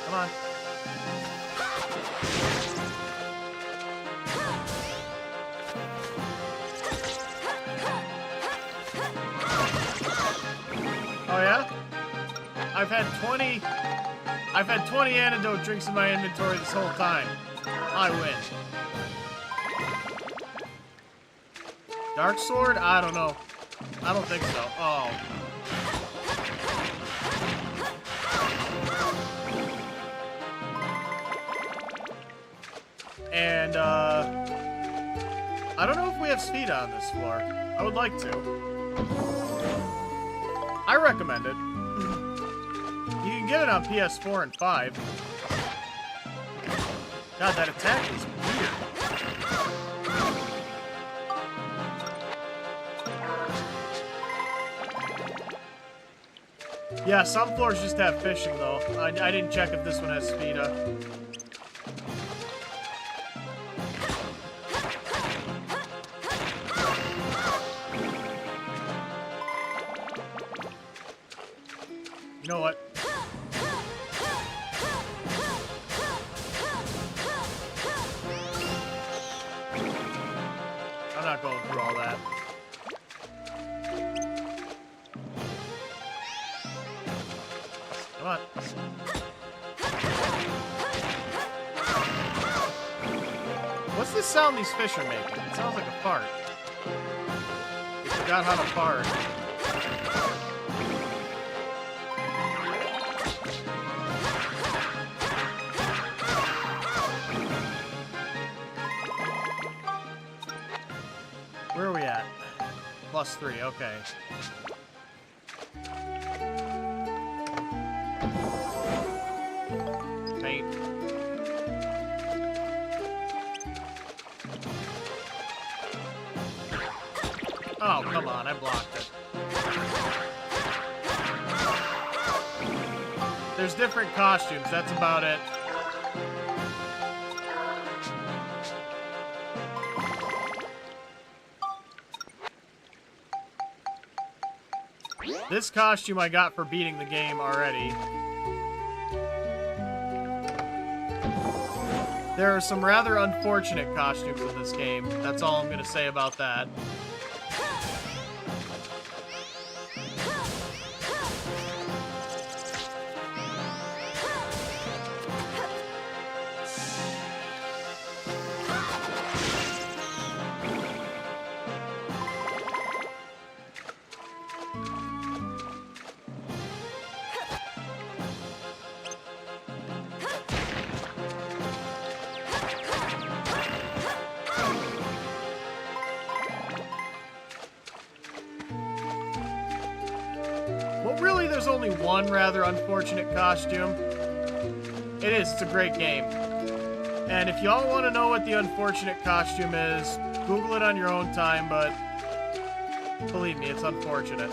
Come on. Oh yeah? I've had 20 antidote drinks in my inventory this whole time. I win. Dark Sword? I don't know. I don't think so. Oh. And, I don't know if we get Sphida on this floor. I would like to. I recommend it. You can get it on PS4 and 5. God, that attack is weird. Yeah, some floors just have fishing, though. I didn't check if this one has Sphida. You know what? I'm not going through all that. Come on. What's the sound these fish are making? It sounds like a fart. I forgot how to fart. Where are we at? +3, okay. Paint. Oh, come on, I blocked it. There's different costumes, that's about it. This costume I got for beating the game already. There are some rather unfortunate costumes in this game. That's all I'm going to say about that. Well, really, there's only one rather unfortunate costume. It is. It's a great game. And if y'all want to know what the unfortunate costume is, Google it on your own time, but believe me, it's unfortunate.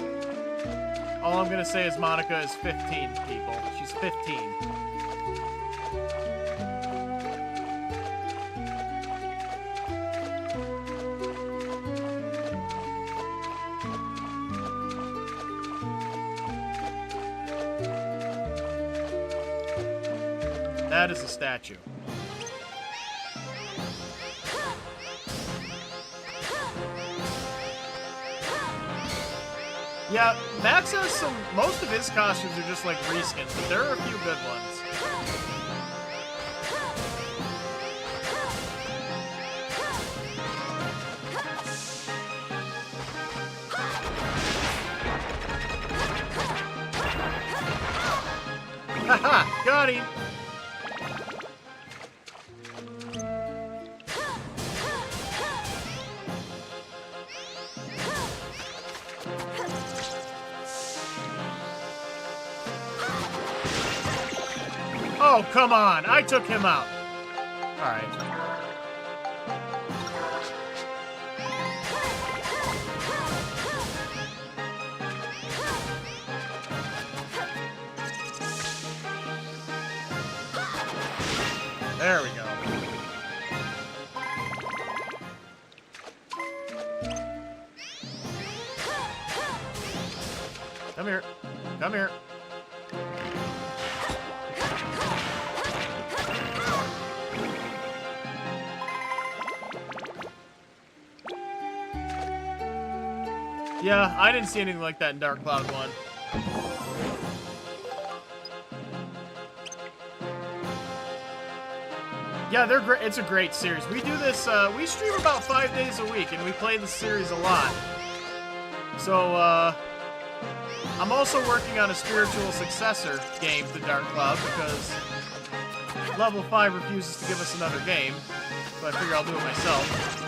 All I'm going to say is Monica is 15, people. She's 15. That is a statue. Yeah, Max has some... Most of his costumes are just like reskins, but there are a few good ones. Haha! Got him! Oh, come on! I took him out! Alright. There we go. Come here. Come here. Yeah, I didn't see anything like that in Dark Cloud 1. Yeah, they're great. It's a great series. We do this, we stream about 5 days a week, and we play the series a lot. So, I'm also working on a spiritual successor game to Dark Cloud, because Level 5 refuses to give us another game, so I figure I'll do it myself.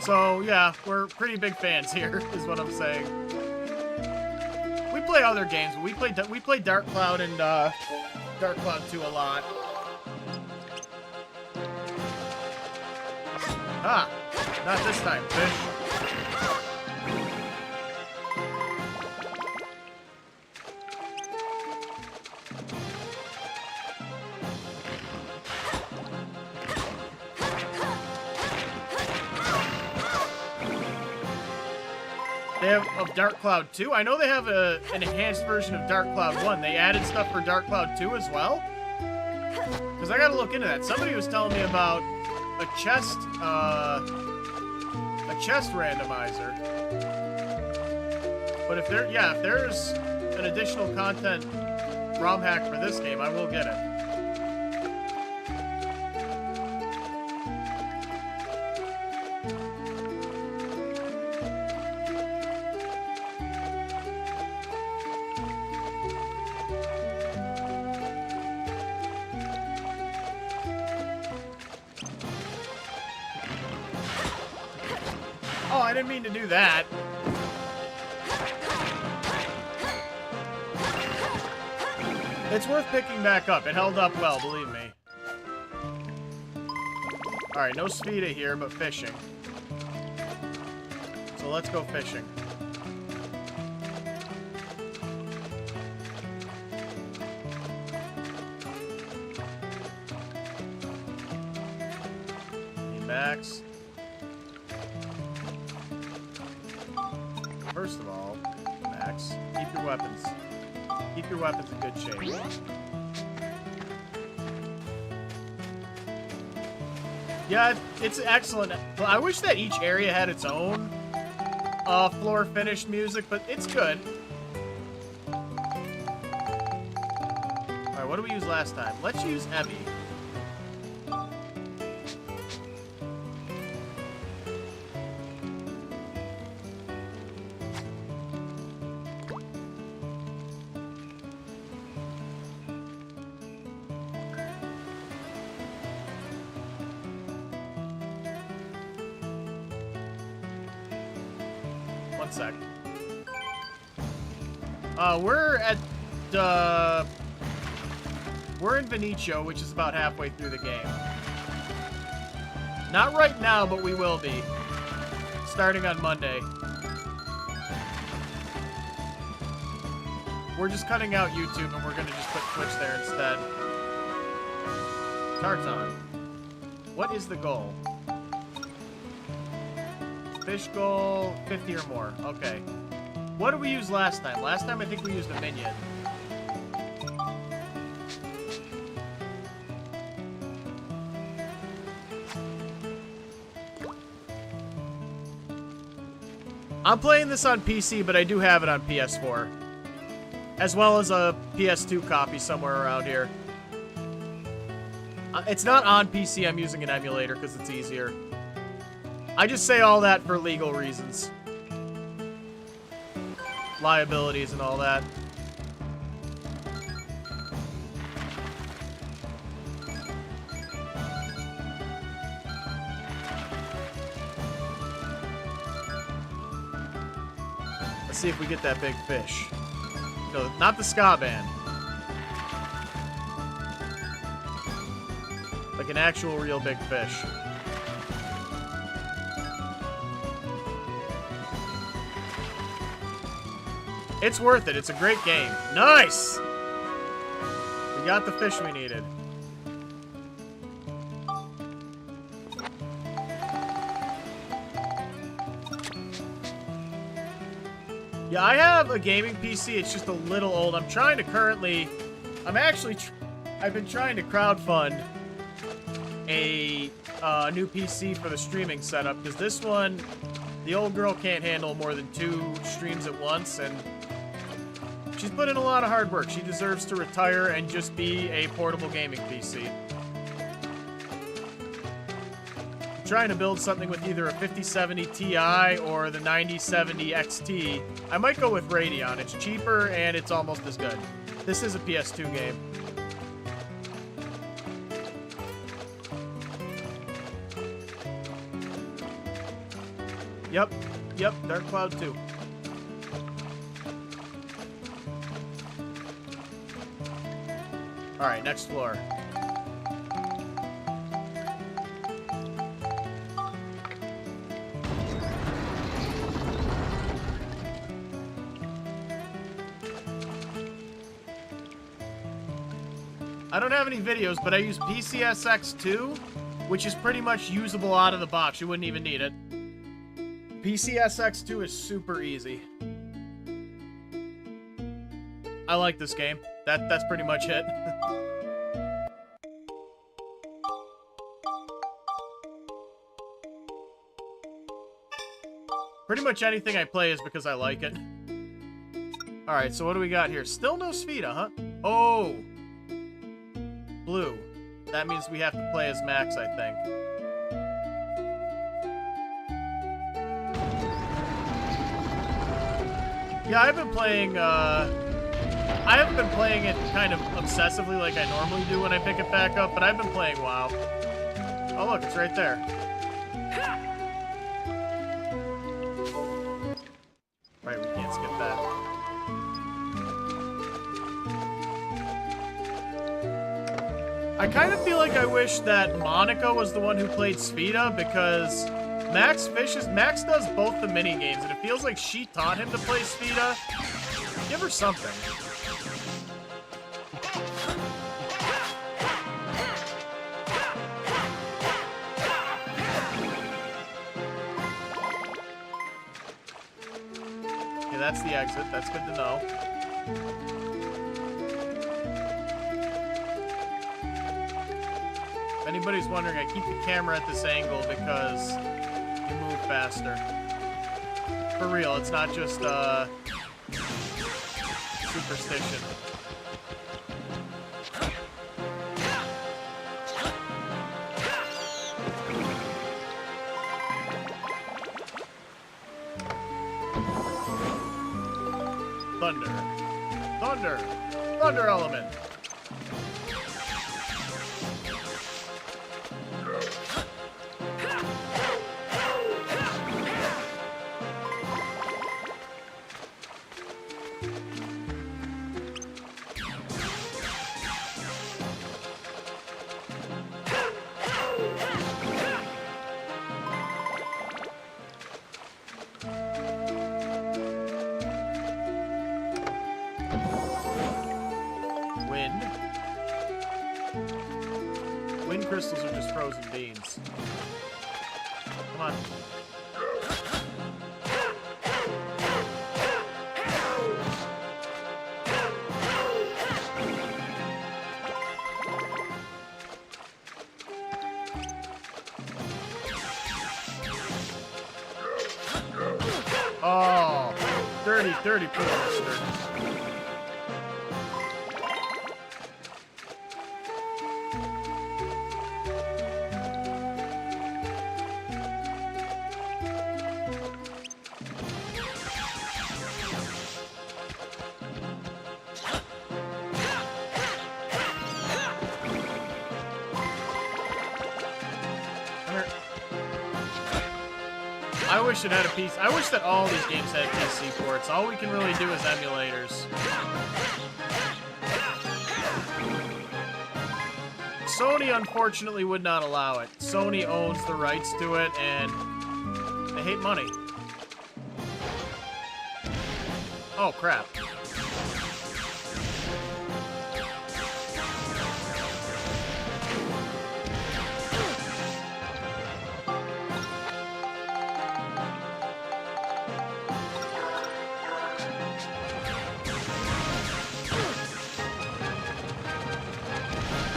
So, yeah, we're pretty big fans here, is what I'm saying. We play other games, but we play Dark Cloud and Dark Cloud 2 a lot. Ah, not this time, fish. They have of Dark Cloud 2. I know they have an enhanced version of Dark Cloud 1. They added stuff for Dark Cloud 2 as well. Because I gotta look into that. Somebody was telling me about a chest randomizer. But if there's an additional content ROM hack for this game, I will get it. Oh, I didn't mean to do that. It's worth picking back up. It held up well, believe me. Alright, no Sphida here, but fishing. So let's go fishing. Need Max. First of all, Max, keep your weapons. Keep your weapons in good shape. Yeah, it's excellent. I wish that each area had its own floor finished music, but it's good. Alright, what did we use last time? Let's use Emmy. One sec. We're in Venicio, which is about halfway through the game. Not right now, but we will be. Starting on Monday. We're just cutting out YouTube and we're gonna just put Twitch there instead. Tartan. What is the goal? Fish goal, 50 or more. Okay. What did we use last time? Last time I think we used a minion. I'm playing this on PC, but I do have it on PS4. As well as a PS2 copy somewhere around here. It's not on PC, I'm using an emulator because it's easier. I just say all that for legal reasons. Liabilities and all that. Let's see if we get that big fish. No, not the ska band. Like an actual real big fish. It's worth it. It's a great game. Nice! We got the fish we needed. Yeah, I have a gaming PC. It's just a little old. I'm trying to currently... I've been trying to crowdfund a new PC for the streaming setup, because this one, the old girl can't handle more than 2 streams at once, and she's put in a lot of hard work. She deserves to retire and just be a portable gaming PC. I'm trying to build something with either a 5070 Ti or the 9070 XT. I might go with Radeon. It's cheaper and it's almost as good. This is a PS2 game. Yep. Yep, Dark Cloud 2. Alright, next floor. I don't have any videos, but I use PCSX2, which is pretty much usable out of the box. You wouldn't even need it. PCSX2 is super easy. I like this game. That's pretty much it. Pretty much anything I play is because I like it. Alright, so what do we got here? Still no Spheda, huh? Oh! Blue. That means we have to play as Max, I think. Yeah, I've been playing, I haven't been playing it kind of obsessively like I normally do when I pick it back up, but I've been playing WoW. Oh, look, it's right there. Right, we can't skip that. I kind of feel like I wish that Monica was the one who played Spheda, because Max does both the mini games, and it feels like she taught him to play Spheda. Give her something. Okay, that's the exit. That's good to know. If anybody's wondering, I keep the camera at this angle because you move faster. For real, it's not just, superstition. Thunder. Thunder! Thunder element! Wind crystals are just frozen beans. Come on. Oh, dirty poor mister. I wish it had a PC. I wish that all these games had PC ports. All we can really do is emulators. Sony, unfortunately, would not allow it. Sony owns the rights to it, and they hate money. Oh, crap.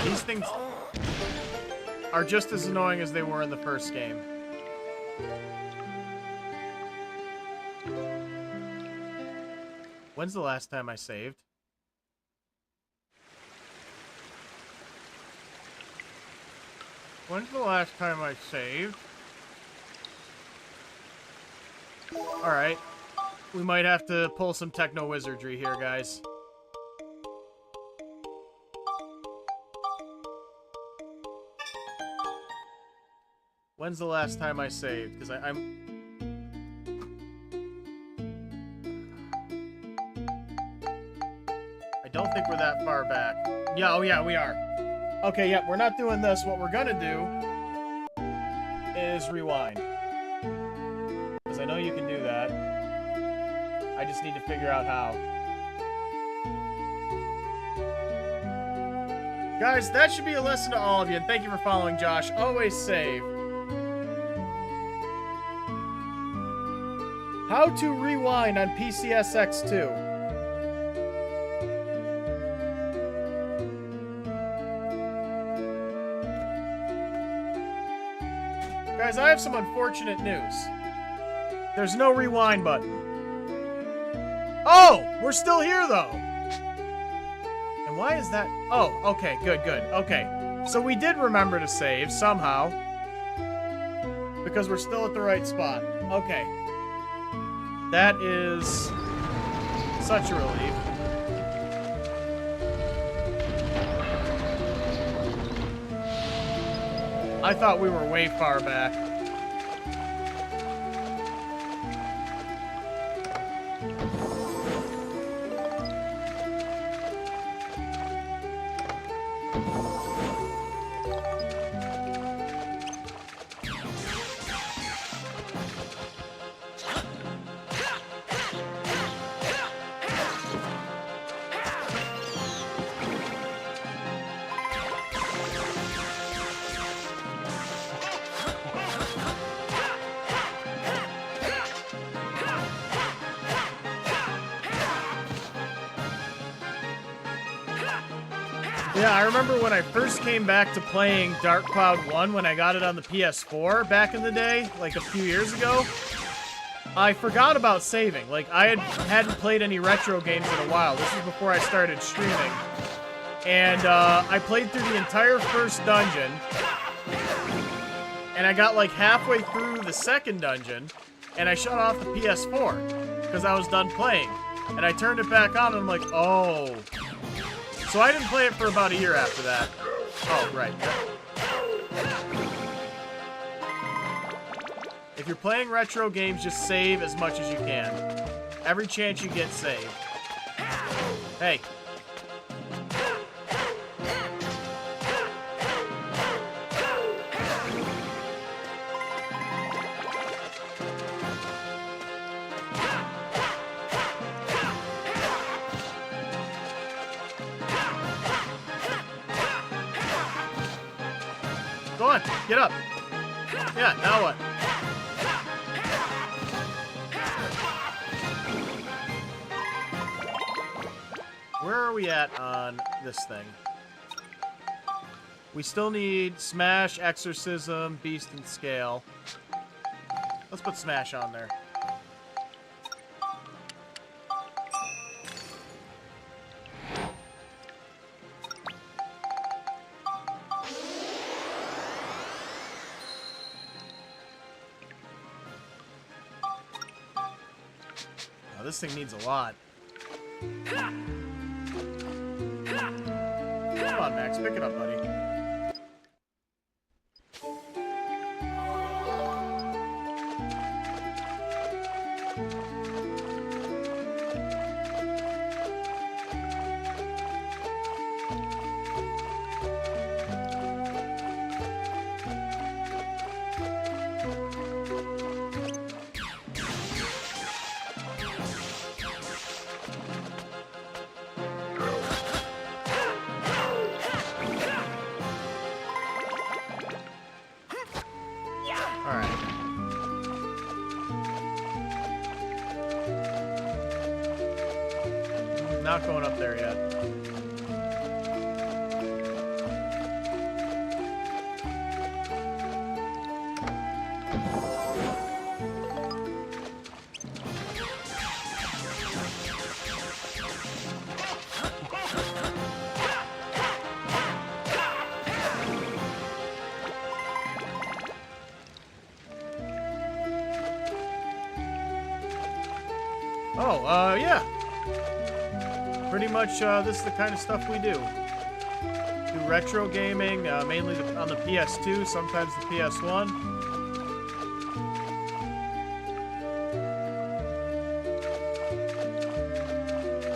These things are just as annoying as they were in the first game. When's the last time I saved? When's the last time I saved? Alright. We might have to pull some techno wizardry here, guys. When's the last time I saved? Because I don't think we're that far back. Yeah, oh yeah, we are. Okay, yeah, we're not doing this. What we're gonna do is rewind. Because I know you can do that. I just need to figure out how. Guys, that should be a lesson to all of you, and thank you for following Josh. Always save. How to rewind on PCSX2. Guys, I have some unfortunate news. There's no rewind button. Oh! We're still here, though! And why is that? Oh, okay, good, good. Okay, so we did remember to save, somehow. Because we're still at the right spot. Okay. That is such a relief. I thought we were way far back. Yeah, I remember when I first came back to playing Dark Cloud 1 when I got it on the PS4 back in the day, like a few years ago. I forgot about saving. Like, I hadn't played any retro games in a while. This is before I started streaming. And I played through the entire first dungeon. And I got like halfway through the second dungeon. And I shut off the PS4 because I was done playing. And I turned it back on and I'm like, oh. So I didn't play it for about a year after that. Oh, right. If you're playing retro games, just save as much as you can. Every chance you get, save. Hey. Go on, get up. Yeah, now what? Where are we at on this thing? We still need Smash, Exorcism, Beast, and Scale. Let's put Smash on there. Oh, this thing needs a lot. Come on, Max, pick it up, buddy. Not going up there yet. Oh, yeah. Pretty much, this is the kind of stuff we do. Do retro gaming, mainly on the PS2, sometimes the PS1.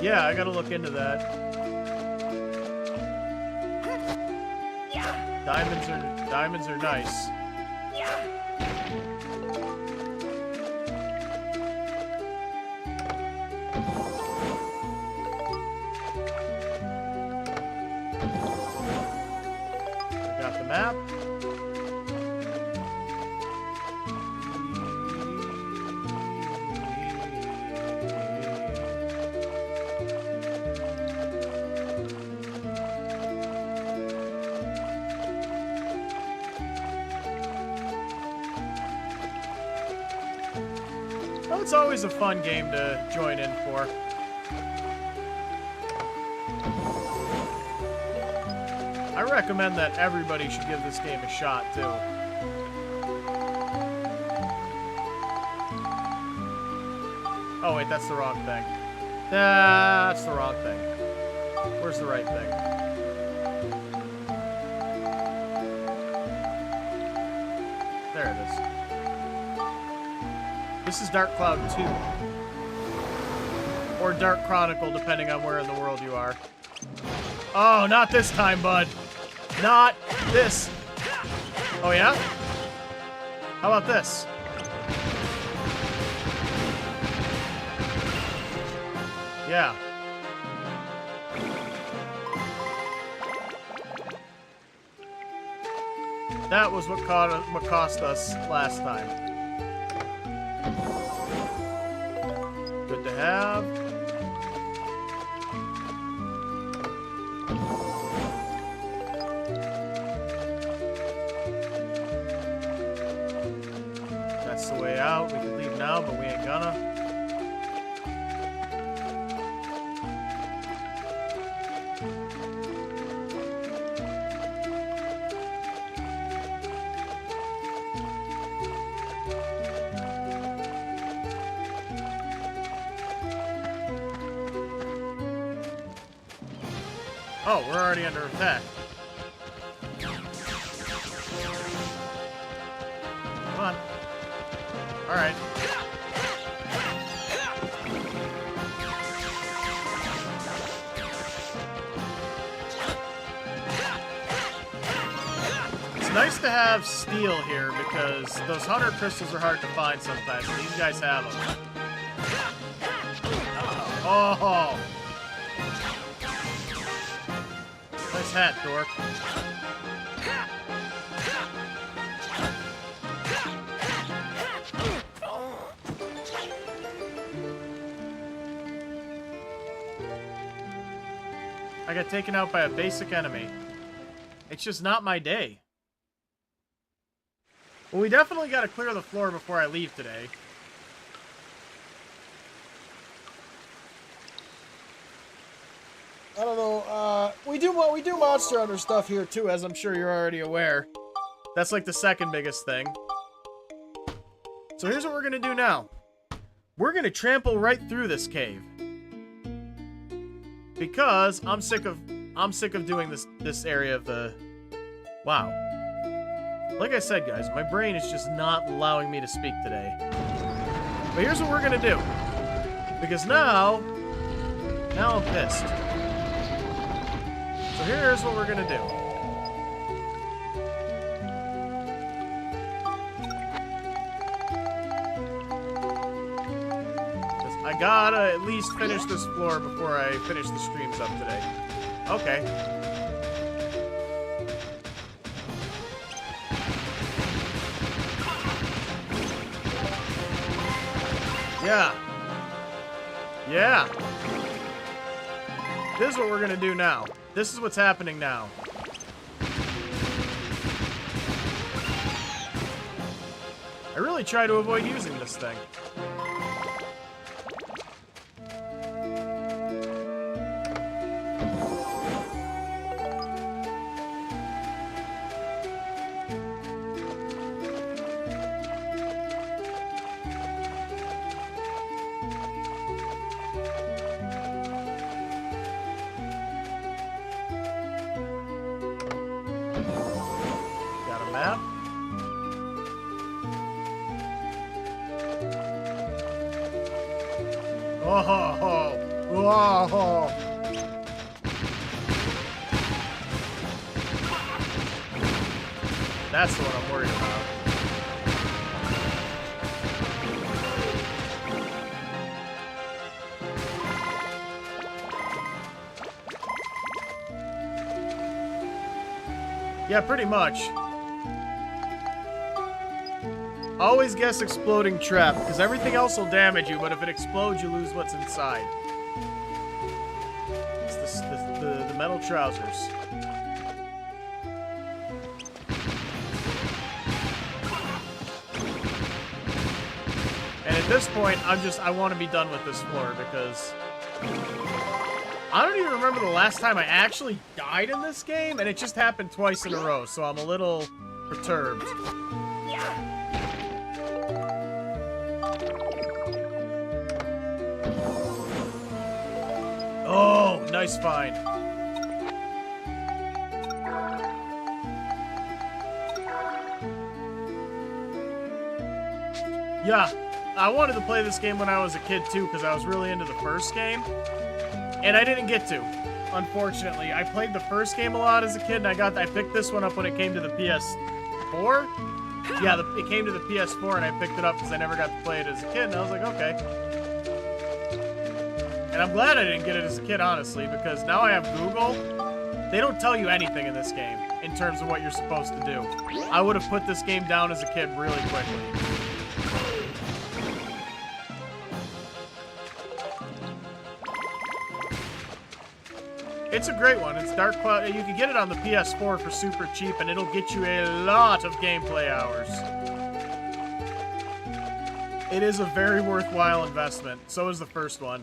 Yeah, I gotta look into that. Diamonds are nice. I got the map. Well, it's always a fun game to join in for. I recommend that everybody should give this game a shot, too. Oh, wait, that's the wrong thing. That's the wrong thing. Where's the right thing? There it is. This is Dark Cloud 2. Or Dark Chronicle, depending on where in the world you are. Oh, not this time, bud. Not this. Oh, yeah? How about this? Yeah. That was what cost us last time. Good to have. That's the way out. We can leave now, but we ain't gonna. Oh, we're already under attack. Come on. Alright. It's nice to have steel here because those hunter crystals are hard to find sometimes, and these guys have them. Oh! Nice hat, dork. I got taken out by a basic enemy. It's just not my day. Well, we definitely got to clear the floor before I leave today. I don't know, we do Monster Hunter stuff here too, as I'm sure you're already aware. That's like the second biggest thing. So here's what we're gonna do now. We're gonna trample right through this cave. Because I'm sick of doing this area of the... Wow. Like I said, guys, my brain is just not allowing me to speak today. But here's what we're gonna do. Because now I'm pissed. So here's what we're gonna do. I gotta at least finish this floor before I finish the streams up today. Okay. Yeah. Yeah. This is what we're gonna do now. This is what's happening now. I really try to avoid using this thing. Map. Oh, oh, That's the one I'm worried about. Yeah, pretty much. Always guess exploding trap, because everything else will damage you, but if it explodes, you lose what's inside. It's the metal trousers. And at this point, I want to be done with this floor, because I don't even remember the last time I actually died in this game, and it just happened twice in a row, so I'm a little perturbed. Oh, nice find. Yeah, I wanted to play this game when I was a kid too, because I was really into the first game. And I didn't get to, unfortunately. I played the first game a lot as a kid, and I picked this one up when it came to the PS4. Yeah, it came to the PS4, and I picked it up because I never got to play it as a kid, and I was like, okay. And I'm glad I didn't get it as a kid, honestly, because now I have Google. They don't tell you anything in this game in terms of what you're supposed to do. I would have put this game down as a kid really quickly. It's a great one. It's Dark Cloud. You can get it on the PS4 for super cheap, and it'll get you a lot of gameplay hours. It is a very worthwhile investment. So is the first one.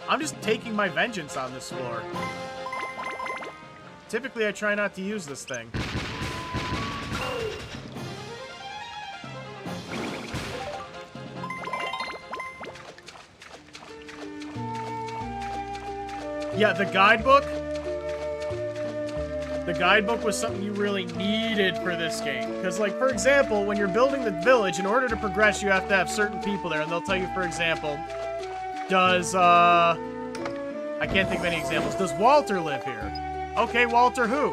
I'm just taking my vengeance on this floor. Typically, I try not to use this thing. Yeah, the guidebook. The guidebook was something you really needed for this game. Because, like, for example, when you're building the village, in order to progress, you have to have certain people there. And they'll tell you, for example, does, I can't think of any examples. Does Walter live here? Okay, Walter who?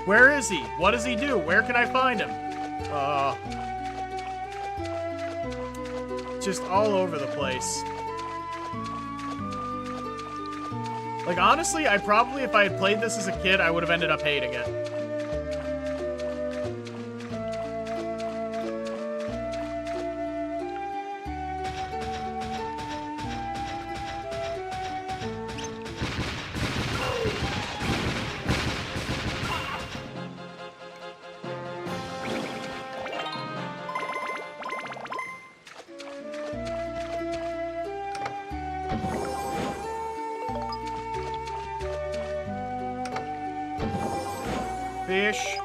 Where is he? What does he do? Where can I find him? Just all over the place. Like, honestly, I probably, if I had played this as a kid, I would have ended up hating it. Fish.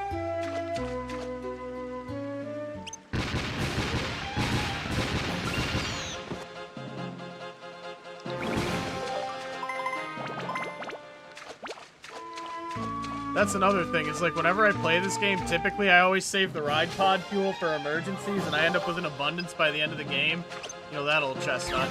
That's another thing. It's like whenever I play this game, typically I always save the ride pod fuel for emergencies, and I end up with an abundance by the end of the game. You know, that old chestnut.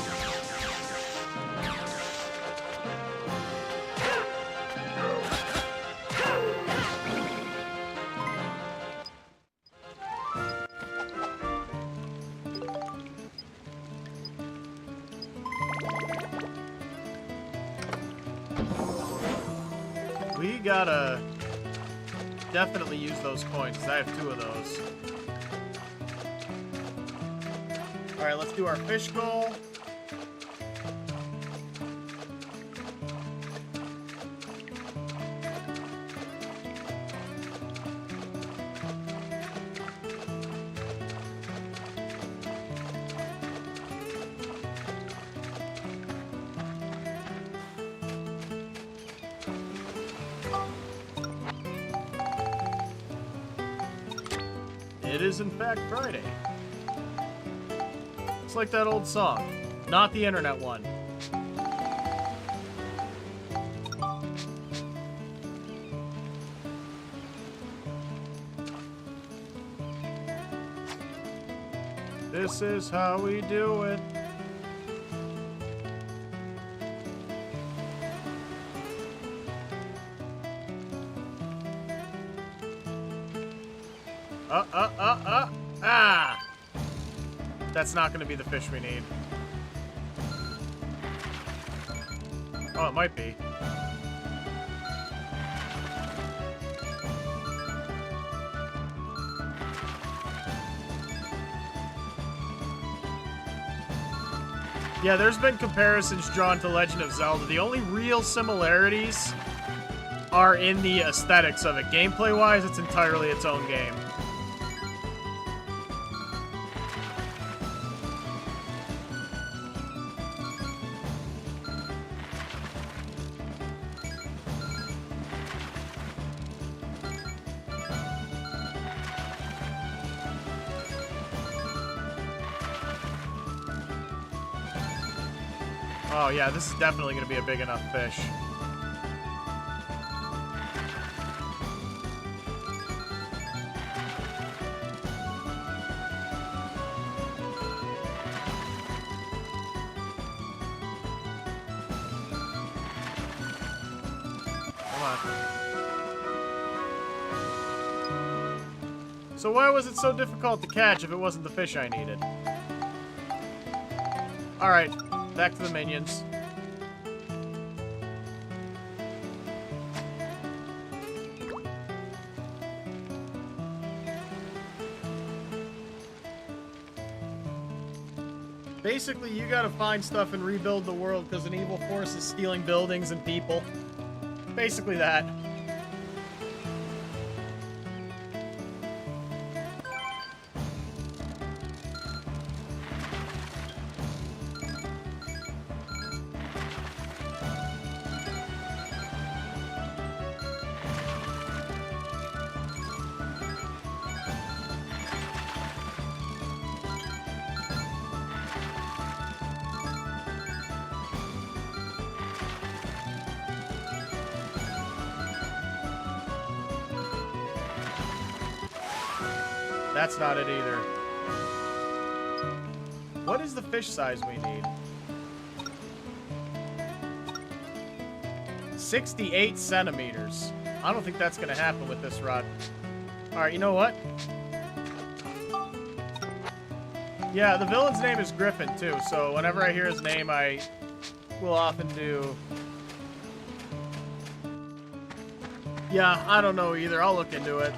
We gotta definitely use those coins, because I have 2 of those. Alright, let's do our fish goal. It is, in fact, Friday. It's like that old song. Not the internet one. This is how we do it. That's not going to be the fish we need. Oh, it might be. Yeah, there's been comparisons drawn to Legend of Zelda. The only real similarities are in the aesthetics of it. Gameplay-wise, it's entirely its own game. Oh yeah, this is definitely going to be a big enough fish. Come on. So why was it so difficult to catch if it wasn't the fish I needed? Alright. Back to the minions. Basically, you gotta find stuff and rebuild the world because an evil force is stealing buildings and people. Basically that. That's not it either. What is the fish size we need? 68 centimeters. I don't think that's gonna happen with this rod. Alright, you know what? Yeah, the villain's name is Griffin, too, so whenever I hear his name, I will often do... Yeah, I don't know either. I'll look into it.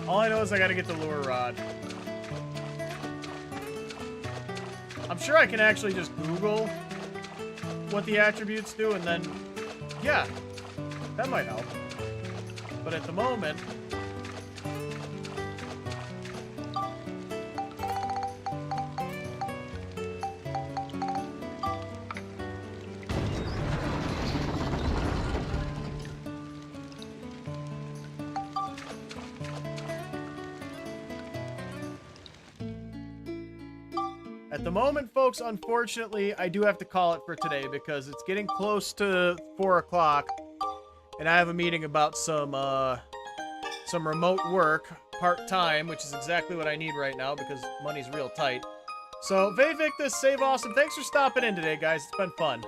All I know is I gotta get the lure rod. I'm sure I can actually just Google what the attributes do, and then, yeah, that might help. But at the moment... At the moment, folks, unfortunately, I do have to call it for today because it's getting close to 4 o'clock, and I have a meeting about some remote work, part-time, which is exactly what I need right now because money's real tight. So, Vayvictus, Save Awesome, thanks for stopping in today, guys. It's been fun.